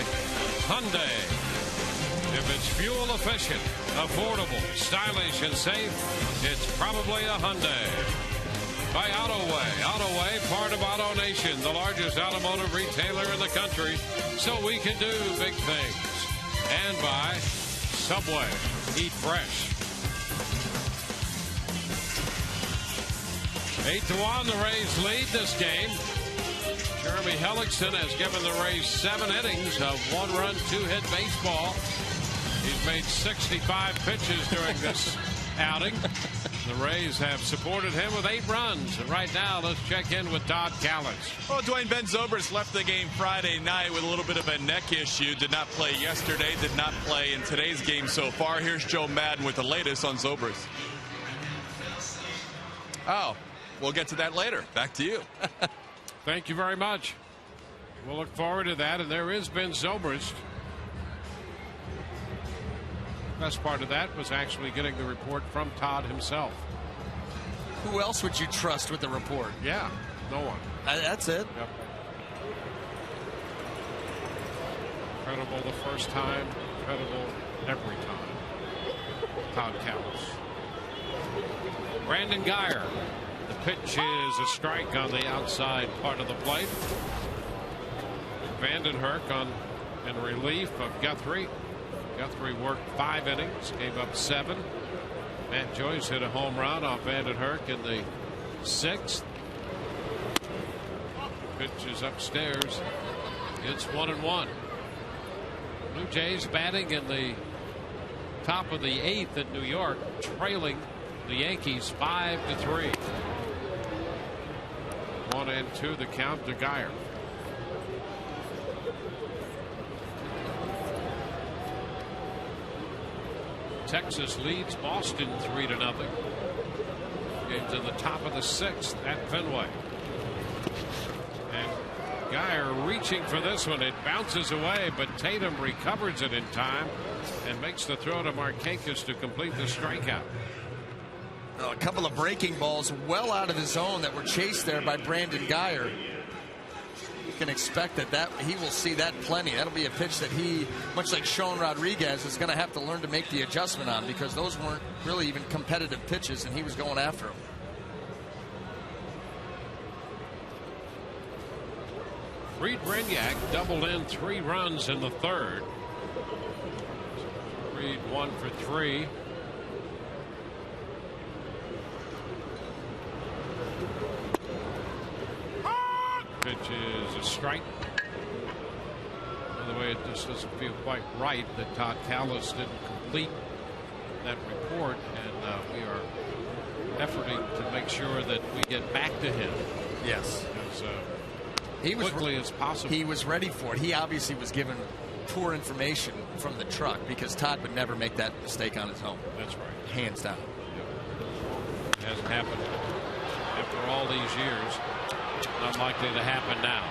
Hyundai. If it's fuel efficient, affordable, stylish, and safe, it's probably a Hyundai. By Autoway. Autoway, part of Auto Nation, the largest automotive retailer in the country, so we can do big things. And by Subway. Eat fresh. 8-1, the Rays lead this game. Jeremy Hellickson has given the Rays 7 innings of 1-run, 2-hit baseball. He's made 65 pitches during this outing. The Rays have supported him with 8 runs. And right now, let's check in with Todd Callis. Well, Dwayne, Ben Zobrist left the game Friday night with a little bit of a neck issue. Did not play yesterday, did not play in today's game so far. Here's Joe Madden with the latest on Zobrist. Oh, we'll get to that later. Back to you. Thank you very much. We'll look forward to that. And there is Ben Zobrist. Best part of that was actually getting the report from Todd himself. Who else would you trust with the report? Yeah, no one. That's it. Yep. Credible the first time, credible every time. Todd Callis. Brandon Guyer. The pitch is a strike on the outside part of the plate. Vandenherk in relief of Guthrie. Guthrie worked 5 innings, gave up 7. Matt Joyce hit a home run off Vandenherk in the 6th. Pitch is upstairs. It's 1-1. Blue Jays batting in the top of the 8th in New York, trailing the Yankees 5-3. 1-2 the count to Guyer. Texas leads Boston 3-0. Game's in the top of the 6th at Fenway. And Guyer reaching for this one. It bounces away, but Tatum recovers it in time and makes the throw to Markakis to complete the strikeout. A couple of breaking balls well out of the zone that were chased there by Brandon Guyer. You can expect that he will see that plenty. That'll be a pitch that he, much like Sean Rodriguez, is going to have to learn to make the adjustment on, because those weren't really even competitive pitches, and he was going after them. Reed Brignac doubled in 3 runs in the 3rd. Reed 1 for 3. Pitch is a strike. By the way, it just doesn't feel quite right that Todd Callis didn't complete that report, and we are efforting to make sure that we get back to him. Yes. As quickly as possible. He was ready for it. He obviously was given poor information from the truck, because Todd would never make that mistake on his own. That's right. Hands down. Yep. It hasn't happened after all these years. Not likely to happen now.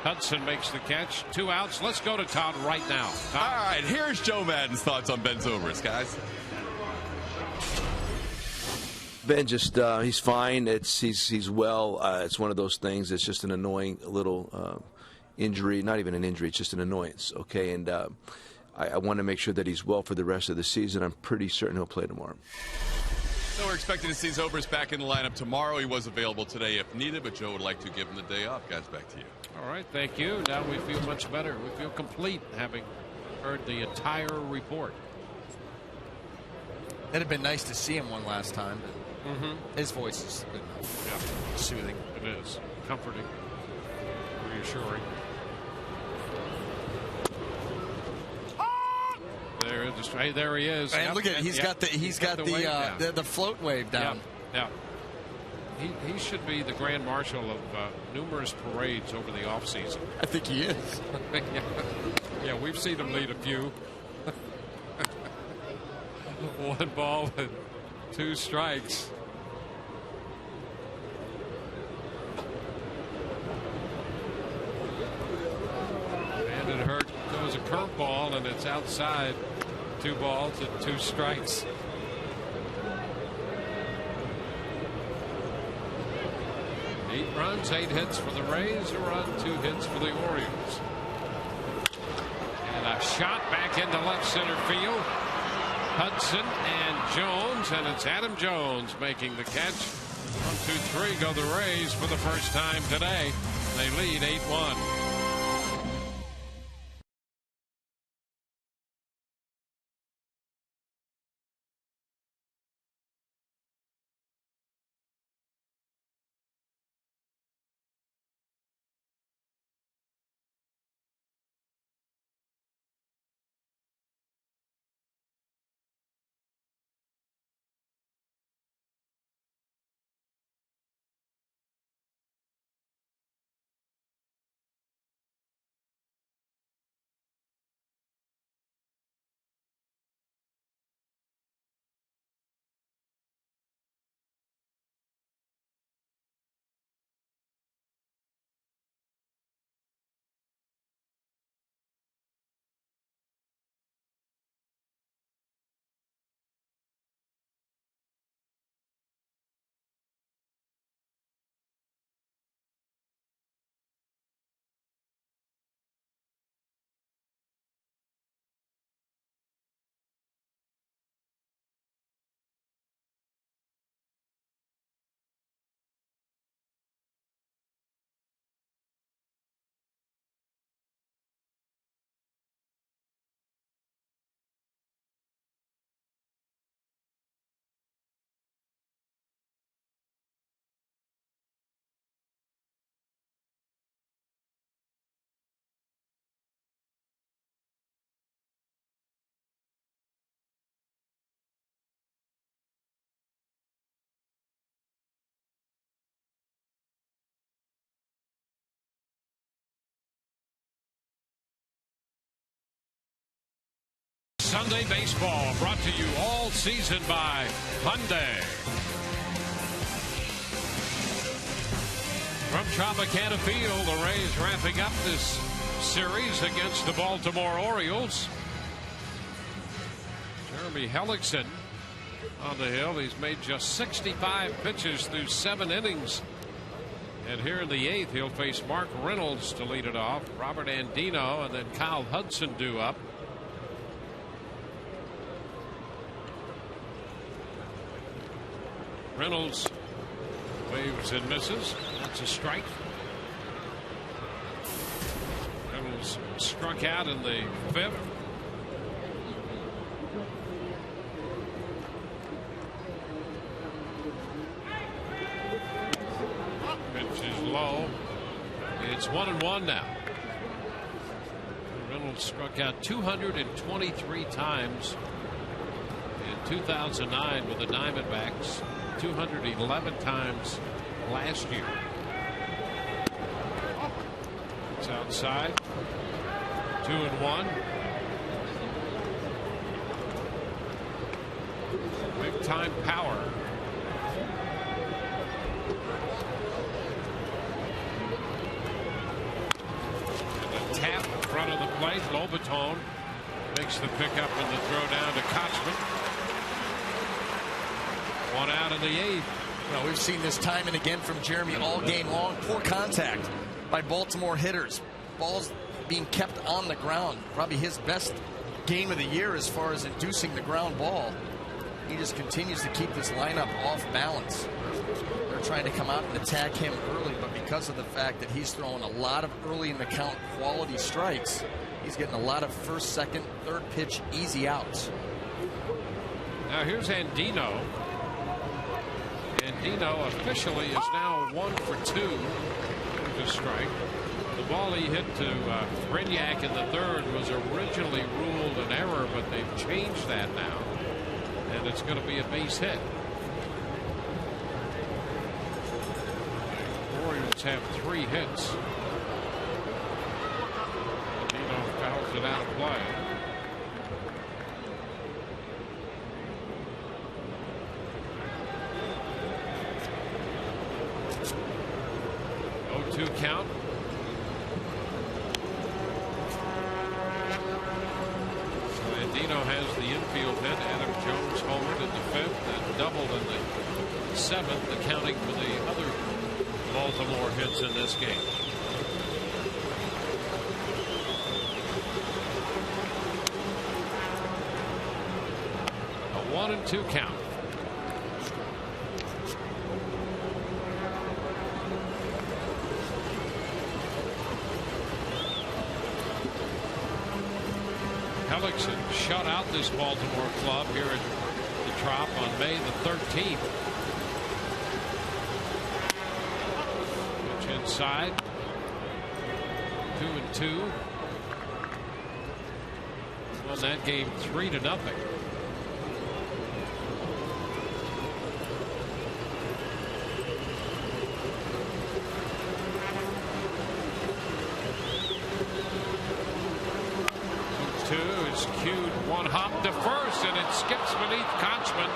Hudson makes the catch. 2 outs. Let's go to Todd right now. Todd. All right, here's Joe Madden's thoughts on Ben Zobrist, guys. Ben just he's fine. He's well. It's one of those things. It's just an annoying little injury. Not even an injury. It's just an annoyance. Okay, and I want to make sure that he's well for the rest of the season. I'm pretty certain he'll play tomorrow. So we're expecting to see Zobrist back in the lineup tomorrow. He was available today if needed, but Joe would like to give him the day off. Guys, back to you. All right, thank you. Now we feel much better. We feel complete, having heard the entire report. It'd have been nice to see him one last time, but his voice is good. Yeah. Soothing. It is. Comforting. Reassuring. There he is. And look at it. He's got the float wave down. Yeah. He should be the grand marshal of numerous parades over the off season. I think he is. Yeah, we've seen him lead a few. 1 ball and 2 strikes. Vandenherk throws a curveball and it's outside. 2 balls and 2 strikes. 8 runs, 8 hits for the Rays, a run, 2 hits for the Orioles. And a shot back into left center field. Hudson and Jones, and it's Adam Jones making the catch. 1, 2, 3 go the Rays for the first time today. They lead 8-1. Sunday baseball brought to you all season by Hyundai. From Tropicana Field, the Rays wrapping up this series against the Baltimore Orioles. Jeremy Hellickson on the hill. He's made just 65 pitches through 7 innings. And here in the 8th, he'll face Mark Reynolds to lead it off. Robert Andino and then Kyle Hudson due up. Reynolds waves and misses. That's a strike. Reynolds struck out in the 5th. Pitch is low. It's 1-1 now. Reynolds struck out 223 times in 2009 with the Diamondbacks. 211 times last year. It's outside. 2-1. Big time power. And a tap in front of the plate. Lobaton makes the pickup and the throw down to Kochman. 1 out in the 8th. Well, we've seen this time and again from Jeremy all game long. Poor contact by Baltimore hitters. Balls being kept on the ground. Probably his best game of the year as far as inducing the ground ball. He just continues to keep this lineup off balance. They're trying to come out and attack him early, but because of the fact that he's throwing a lot of early in the count quality strikes, he's getting a lot of first, second, third pitch easy outs. Now here's Andino. Andino officially is now 1 for 2 to strike. The ball he hit to Brignac in the 3rd was originally ruled an error, but they've changed that now, and it's going to be a base hit. The Orioles have 3 hits. Andino fouls it out of play. 0-2 count. So Andino has the infield hit. Adam Jones homered in the 5th and doubled in the 7th, accounting for the other Baltimore hits in this game. A 1-2 count. Hellickson shut out this Baltimore club here at the Trop on May the 13th. Pitch inside. 2-2. Won that game 3-0. Cued, one hop to first, and it skips beneath Kochman.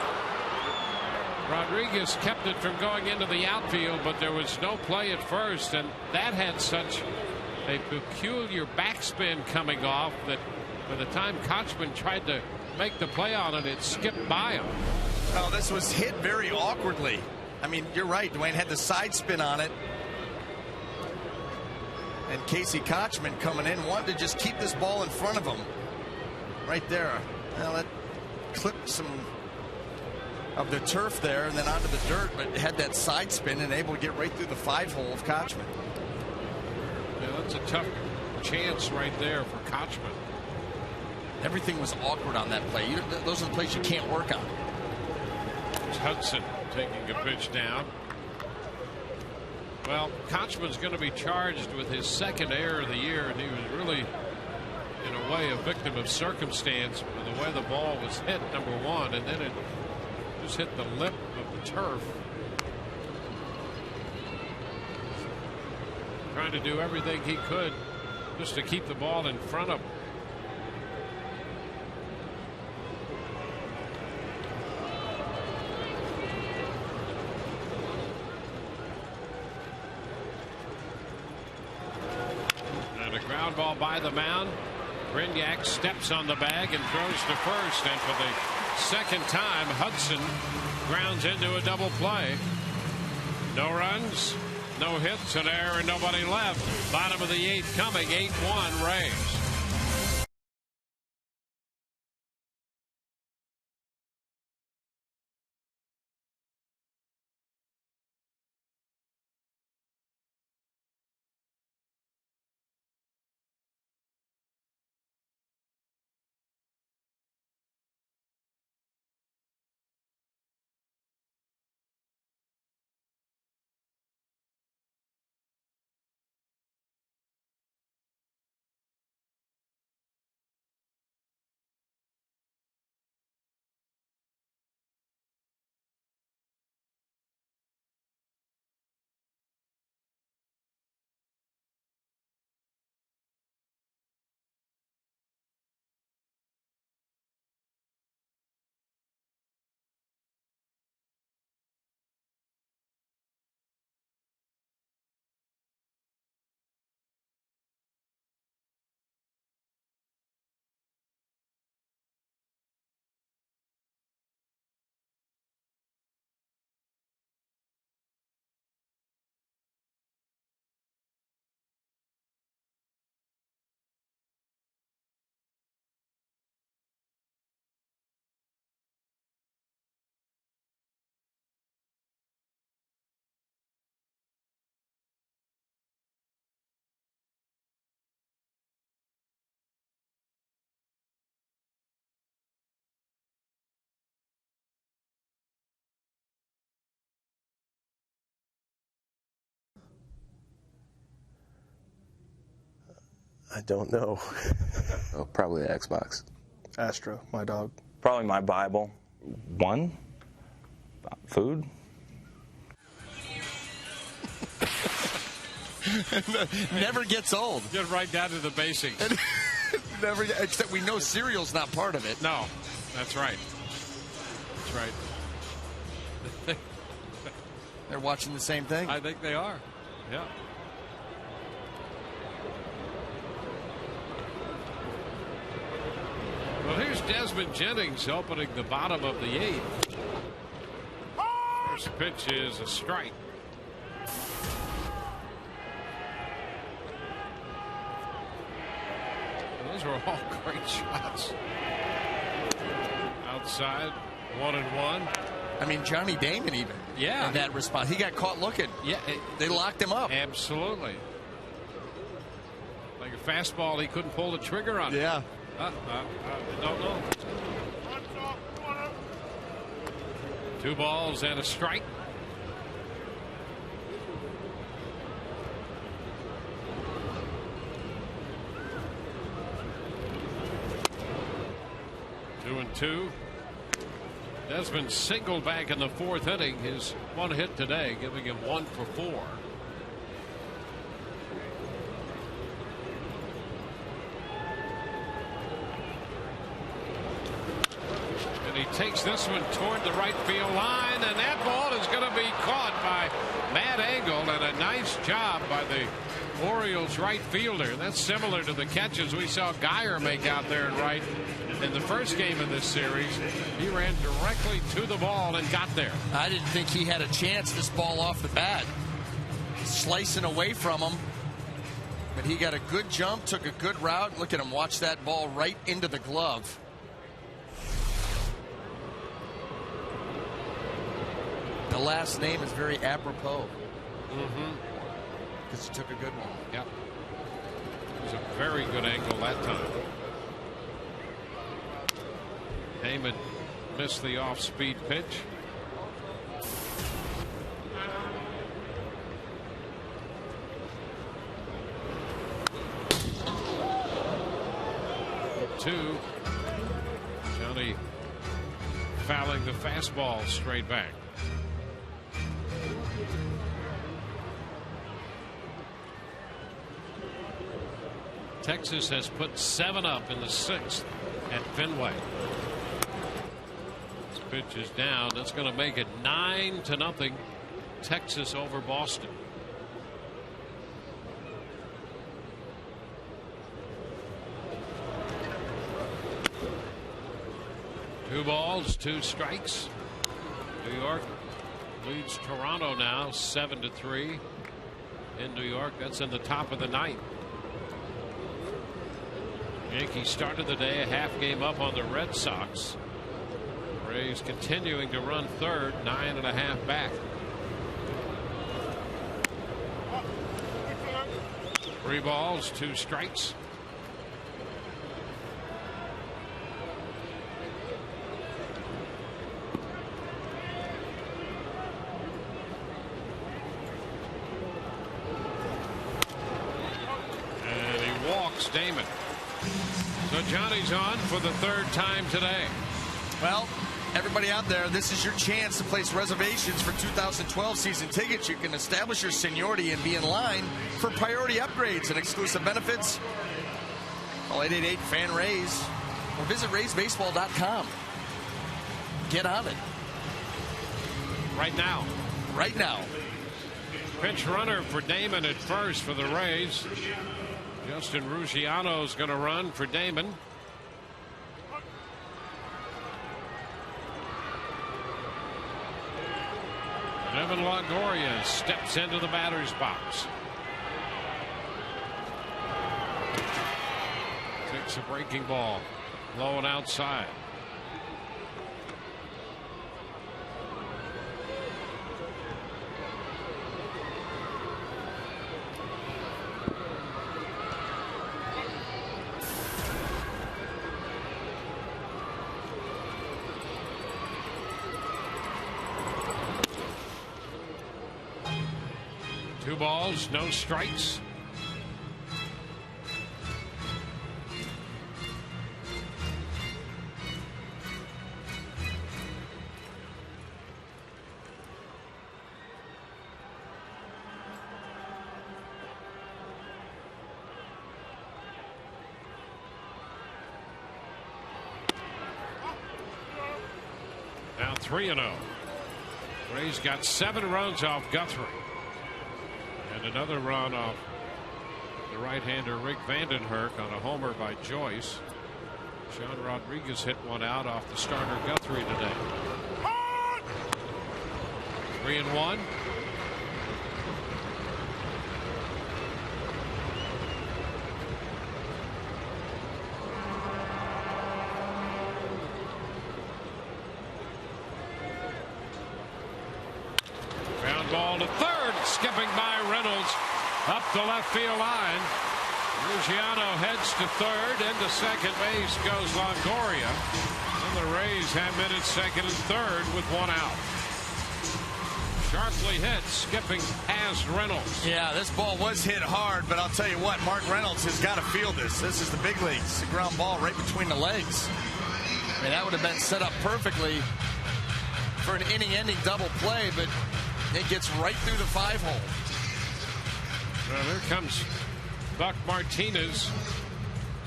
Rodriguez kept it from going into the outfield, but there was no play at first, and that had such a peculiar backspin coming off that by the time Kochman tried to make the play on it, it skipped by him. Oh, this was hit very awkwardly. I mean, you're right. Dwayne had the side spin on it. And Casey Kochman coming in wanted to just keep this ball in front of him. Right there. Now that clipped some of the turf there and then onto the dirt, but had that side spin and able to get right through the 5-hole of Kochman. Yeah, that's a tough chance right there for Kochman. Everything was awkward on that play. Those are the plays you can't work on. It's Hudson taking a pitch down. Well, Kochman's going to be charged with his second error of the year, and he was really, in a way, a victim of circumstance with the way the ball was hit, number one, and then it just hit the lip of the turf. Trying to do everything he could just to keep the ball in front of him. And a ground ball by the mound. Brignac steps on the bag and throws to first, and for the second time Hudson grounds into a double play. No runs, no hits, an error, and nobody left. Bottom of the 8th coming, 8-1 Rays. I don't know. Oh, probably the Xbox. Astro, my dog. Probably my Bible. One, food. Never gets old. Get right down to the basics. Never, except we know cereal's not part of it. No, that's right. That's right. They're watching the same thing. I think they are. Yeah. Well, here's Desmond Jennings opening the bottom of the 8th. First pitch is a strike. Those were all great shots. Outside, 1-1. I mean, Johnny Damon even. Yeah. In that response. He got caught looking. Yeah. They locked him up. Absolutely. Like a fastball, he couldn't pull the trigger on it. Yeah. Don't know. 2 balls and a strike. Two and two. Desmond singled back in the 4th inning. His 1 hit today, giving him 1 for 4. And he takes this one toward the right field line, and that ball is going to be caught by Matt Engel, and a nice job by the Orioles right fielder. That's similar to the catches we saw Geyer make out there in right in the first game of this series. He ran directly to the ball and got there. I didn't think he had a chance this ball off the bat. Slicing away from him. But he got a good jump, took a good route. Look at him watch that ball right into the glove. The last name is very apropos. Because he took a good one. Yep. It was a very good angle that time. Heyman missed the off-speed pitch. Two. Johnny fouling the fastball straight back. Texas has put 7 up in the 6th at Fenway. This pitch is down. That's going to make it 9-0. Texas over Boston. Two balls, 2 strikes. New York leads Toronto now 7-3 in New York. That's in the top of the 9th. Yankees started the day a half game up on the Red Sox. Rays continuing to run 3rd, 9.5 back. Three balls, 2 strikes. And he walks Damon. So Johnny's on for the 3rd time today. Well, everybody out there, this is your chance to place reservations for 2012 season tickets. You can establish your seniority and be in line for priority upgrades and exclusive benefits. Call 888-FAN-RAYS or visit RaysBaseball.com. Get on it. Right now. Right now. Pinch runner for Damon at first for the Rays. Justin Ruggiano's going to run for Damon. Evan Longoria steps into the batter's box. Takes a breaking ball. Low and outside. Two balls, no strikes. Now 3-0. Rays got 7 runs off Guthrie. And another run off the right-hander Rick Vandenherk on a homer by Joyce. Sean Rodriguez hit one out off the starter Guthrie today. 3-1. Up the left field line. Luciano heads to third. Into second base goes Longoria. And the Rays have men at second and third with one out. Sharply hit, skipping past Reynolds. Yeah, this ball was hit hard, but I'll tell you what, Mark Reynolds has got to feel this. This is the big leagues. It's a ground ball right between the legs. I mean, that would have been set up perfectly for an inning-ending double play, but it gets right through the 5-hole. Well, here comes Buck Martinez.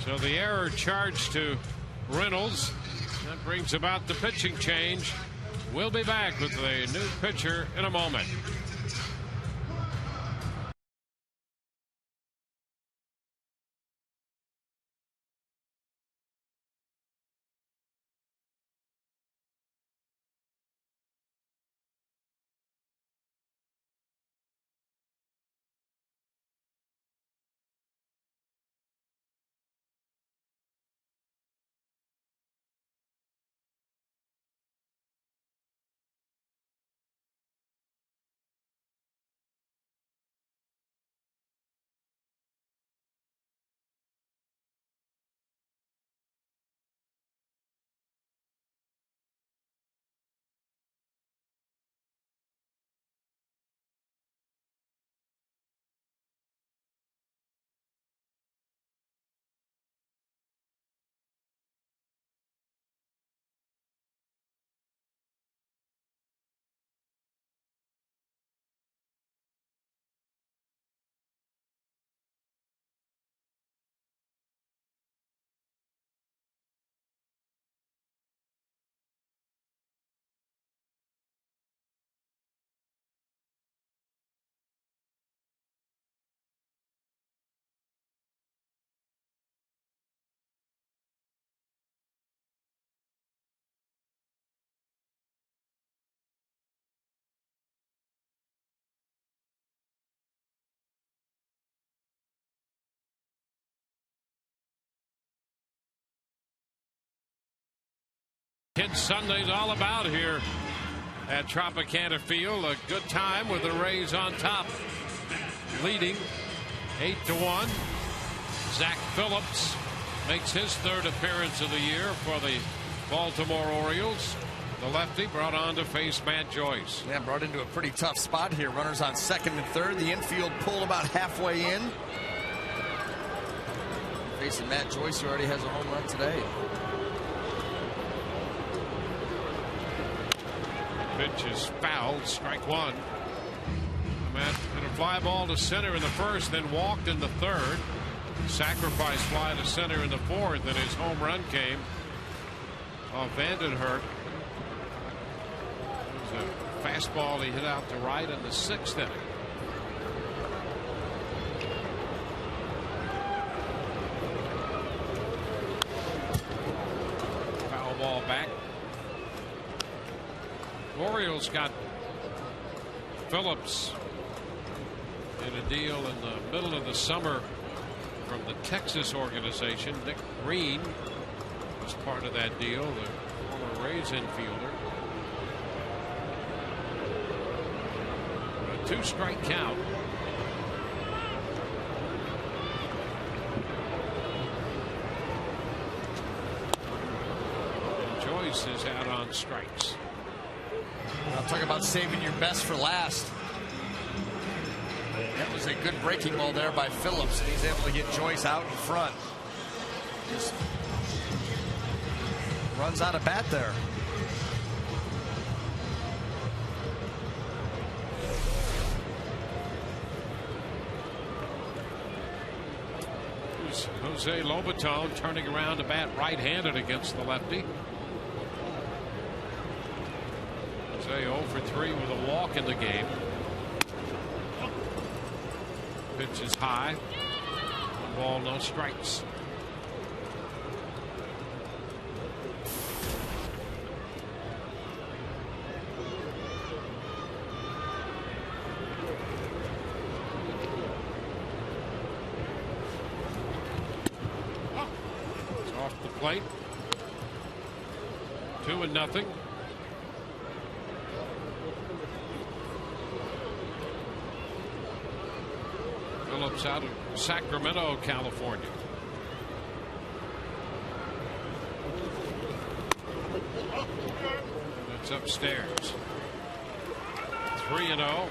So the error charged to Reynolds. That brings about the pitching change. We'll be back with the new pitcher in a moment. Kids Sunday's all about here at Tropicana Field. A good time with the Rays on top, leading 8-1. Zach Phillips makes his third appearance of the year for the Baltimore Orioles. The lefty brought on to face Matt Joyce. Yeah, brought into a pretty tough spot here. Runners on second and third. The infield pulled about halfway in. Facing Matt Joyce, who already has a home run today. Pitch is fouled, strike one. Matt hit a fly ball to center in the first, then walked in the third. Sacrifice fly to center in the fourth, and his home run came off Vandenhurst. It was a fastball he hit out to right in the sixth inning. Foul ball back. Orioles got Phillips in a deal in the middle of the summer from the Texas organization. Nick Green was part of that deal, the former Rays infielder. A 2-strike count. And Joyce is out on strikes. I'll talk about saving your best for last. That was a good breaking ball there by Phillips. He's able to get Joyce out in front. Just runs out of bat there. Here's Jose Lobaton turning around to bat right-handed against the lefty. 0 for 3 with a walk in the game. Pitch is high. One ball, no strikes. It's off the plate. 2-0. comes out of Sacramento, California. That's upstairs. 3-0.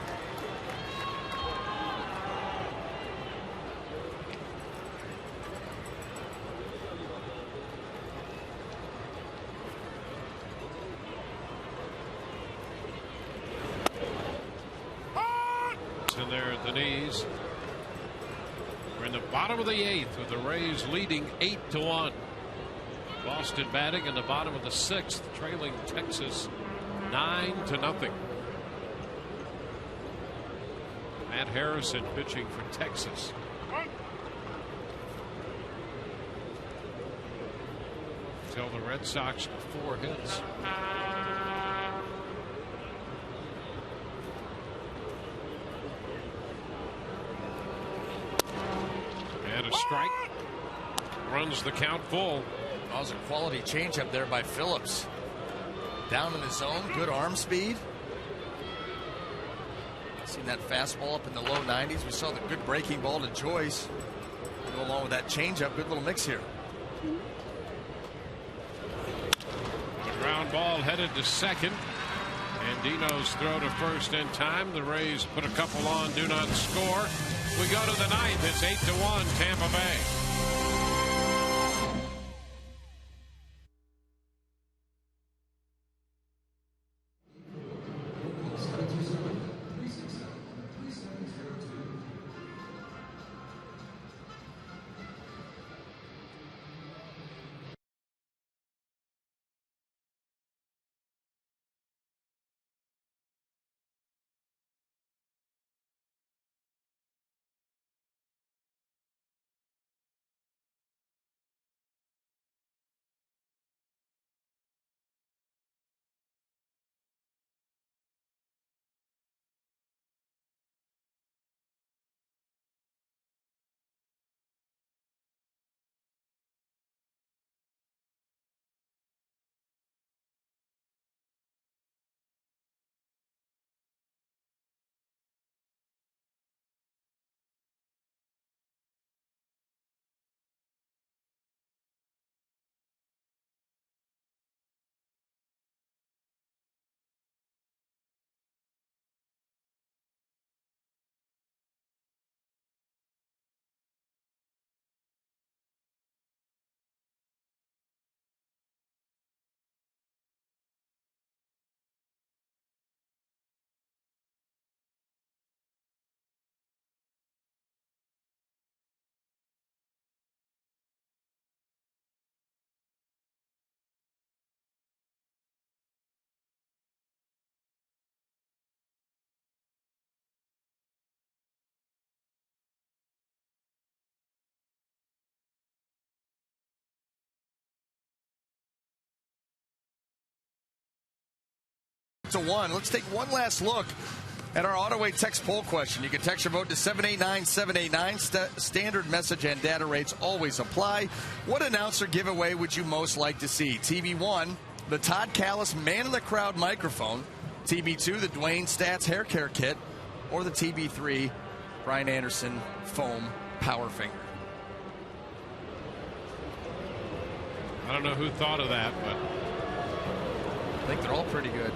In there at the knees. We're in the bottom of the 8th with the Rays leading 8-1. Boston batting in the bottom of the 6th, trailing Texas 9-0. Matt Harrison pitching for Texas. Tell the Red Sox to 4 hits. And a strike. Runs the count full. That was a quality changeup there by Phillips. Down in the zone, good arm speed. Seen that fastball up in the low 90s. We saw the good breaking ball to Joyce. Go along with that changeup. Good little mix here. A ground ball headed to second. And Dino's throw to first in time. The Rays put a couple on, do not score. We go to the 9th. It's 8-1 Tampa Bay. To 1. Let's take one last look at our AutoWay text poll question. You can text your vote to 789-789. Standard message and data rates always apply. What announcer giveaway would you most like to see? TB1, the Todd Callis Man in the Crowd microphone. TB2, the Dwayne Stats hair care kit. Or the TB3, Brian Anderson foam power finger. I don't know who thought of that, but I think they're all pretty good.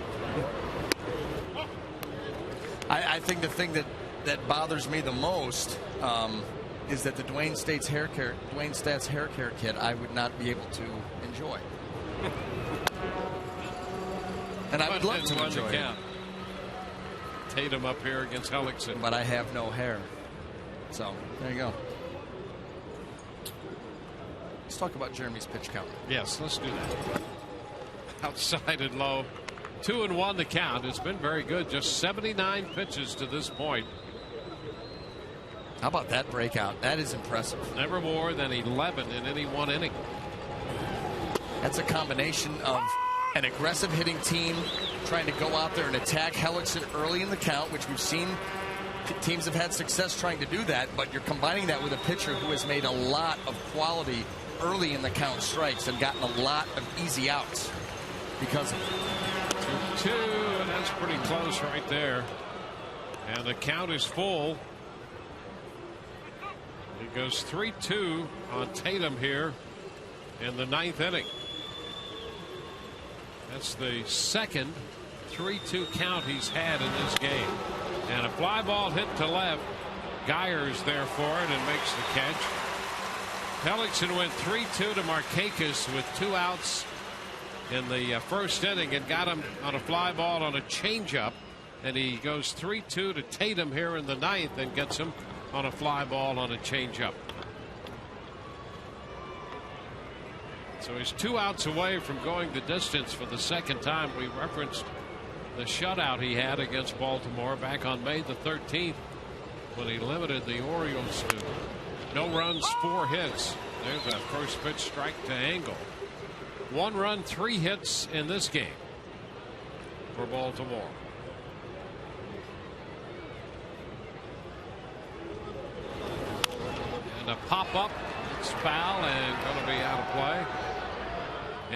I think the thing that bothers me the most is that the Dwayne Stats hair care kit I would not be able to enjoy, and I would love to enjoy it. Tatum up here against Hellickson, but I have no hair, so there you go. Let's talk about Jeremy's pitch count. Yes, let's do that. Outside and low. 2-1 the count. It's been very good. Just 79 pitches to this point. How about that breakout? That is impressive. Never more than 11 in any one inning. That's a combination of an aggressive hitting team trying to go out there and attack Hellickson early in the count, which we've seen teams have had success trying to do that, but you're combining that with a pitcher who has made a lot of quality early in the count strikes and gotten a lot of easy outs because of it. 2-2, and that's pretty close right there. And the count is full. He goes 3-2 on Tatum here in the 9th inning. That's the second 3-2 count he's had in this game. And a fly ball hit to left. Geyer's there for it and makes the catch. Hellickson went 3-2 to Markakis with 2 outs in the first inning and got him on a fly ball on a changeup. And he goes 3-2 to Tatum here in the 9th and gets him on a fly ball on a changeup. So he's 2 outs away from going the distance for the second time. We referenced the shutout he had against Baltimore back on May the 13th when he limited the Orioles to no runs, 4 hits. There's a first pitch strike to Engel. 1 run, 3 hits in this game for Baltimore. And a pop up. It's foul and going to be out of play.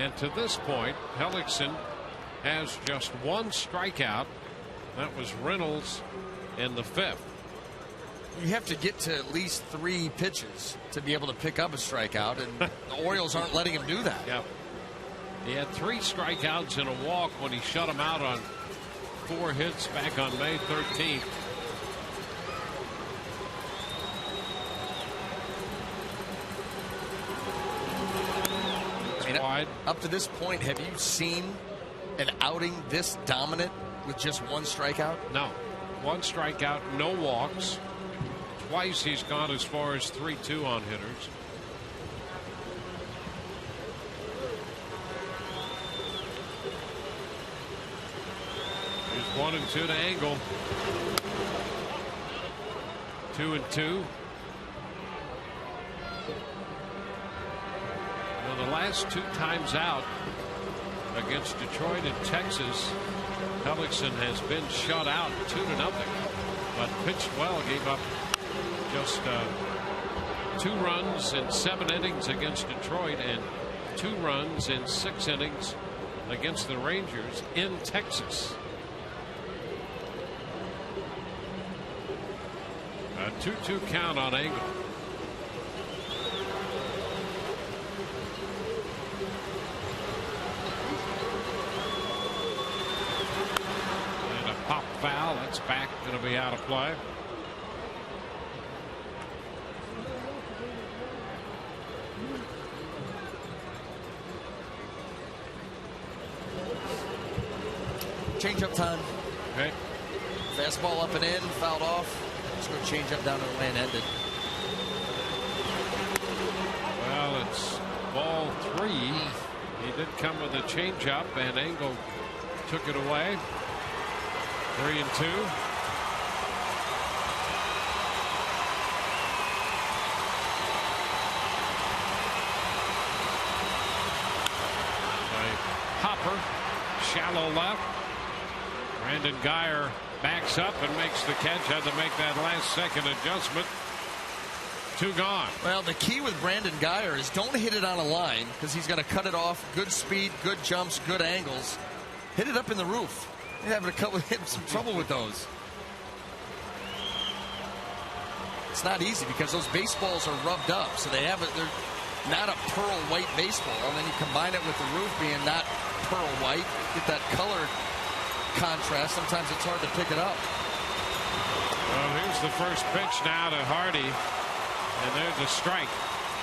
And to this point, Hellickson has just 1 strikeout. That was Reynolds in the 5th. You have to get to at least 3 pitches to be able to pick up a strikeout, and the Orioles aren't letting him do that. Yep. He had 3 strikeouts and a walk when he shut him out on 4 hits back on May 13th. Wide. Up to this point, have you seen an outing this dominant with just 1 strikeout? No. 1 strikeout, no walks. Twice he's gone as far as 3-2 on hitters. Here's 1-2 to Engel. 2-2. The last 2 times out against Detroit and Texas, Hellickson has been shut out 2-0, but pitched well. Gave up just 2 runs in 7 innings against Detroit and 2 runs in 6 innings against the Rangers in Texas. A 2-2 count on Engel. Pop foul. That's back. Going to be out of play. Change up time. Okay. Fastball up and in. Fouled off. Let's go change up down to the land ended. Well, it's ball 3. He did come with a changeup, and Engel took it away. 3-2. Hopper, shallow left. Brandon Geyer backs up and makes the catch. Had to make that last second adjustment. 2 gone. Well, the key with Brandon Geyer is don't hit it on a line because he's going to cut it off. Good speed, good jumps, good angles. Hit it up in the roof. You're having some trouble with those. It's not easy because those baseballs are rubbed up, so they're not a pearl white baseball, and then you combine it with the roof being not pearl white, get that color contrast. Sometimes it's hard to pick it up. Well, here's the first pitch now to Hardy, and there's a strike.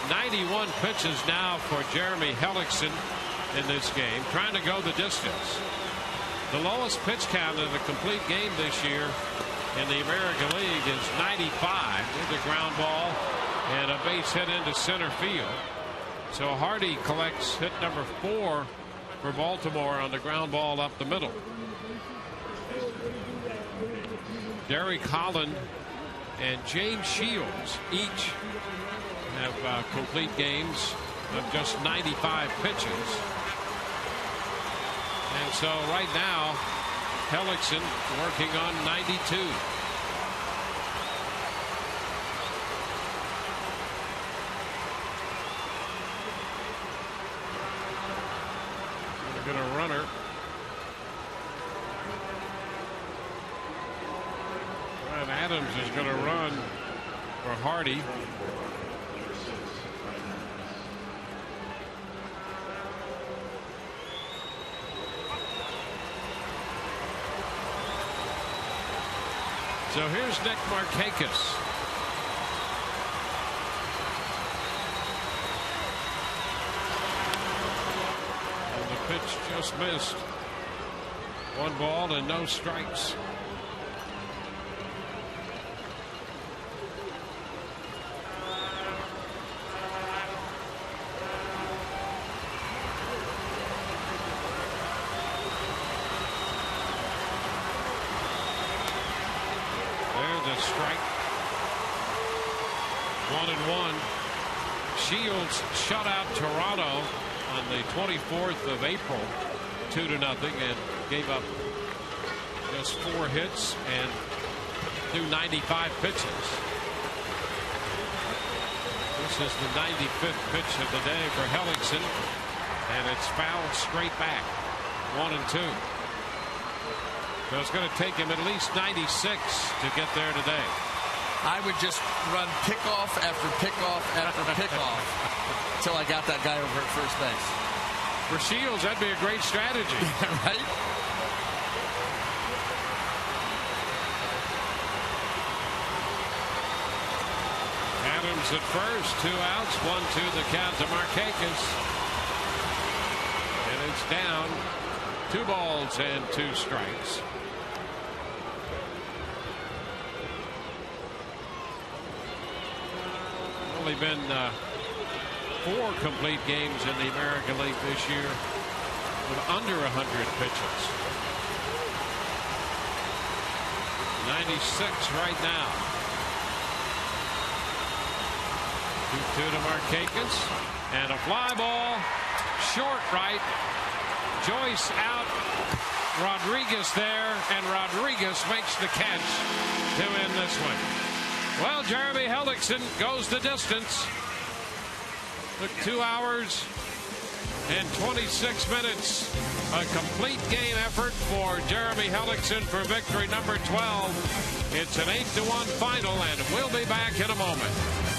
91 pitches now for Jeremy Hellickson in this game, trying to go the distance. The lowest pitch count in a complete game this year in the American League is 95 with a ground ball and a base hit into center field. So Hardy collects hit number 4 for Baltimore on the ground ball up the middle. Derek Holland and James Shields each have complete games of just 95 pitches. And so right now, Hellickson working on 92. We're going to runner. Brad Adams is going to run for Hardy. So here's Nick Markakis. And the pitch just missed. 1 ball and no strikes. Strike. 1-1. Shields shut out Toronto on the 24th of April 2-0 and gave up just 4 hits and threw 95 pitches. This is the 95th pitch of the day for Hellickson, and it's fouled straight back. 1-2. So it's going to take him at least 96 to get there today. I would just run pickoff after pickoff after pickoff until I got that guy over at first base. For Shields, that'd be a great strategy. Right? Adams at first, 2 outs, 1-2 the count to Markakis. And it's down 2 balls and 2 strikes. Only been 4 complete games in the American League this year with under 100 pitches. 96 right now. 2-2 to Markakis, and a fly ball, short right. Joyce out, Rodriguez there, and Rodriguez makes the catch to win this one. Well, Jeremy Hellickson goes the distance. Took 2 hours and 26 minutes. A complete game effort for Jeremy Hellickson for victory number 12. It's an 8-1 final, and we'll be back in a moment.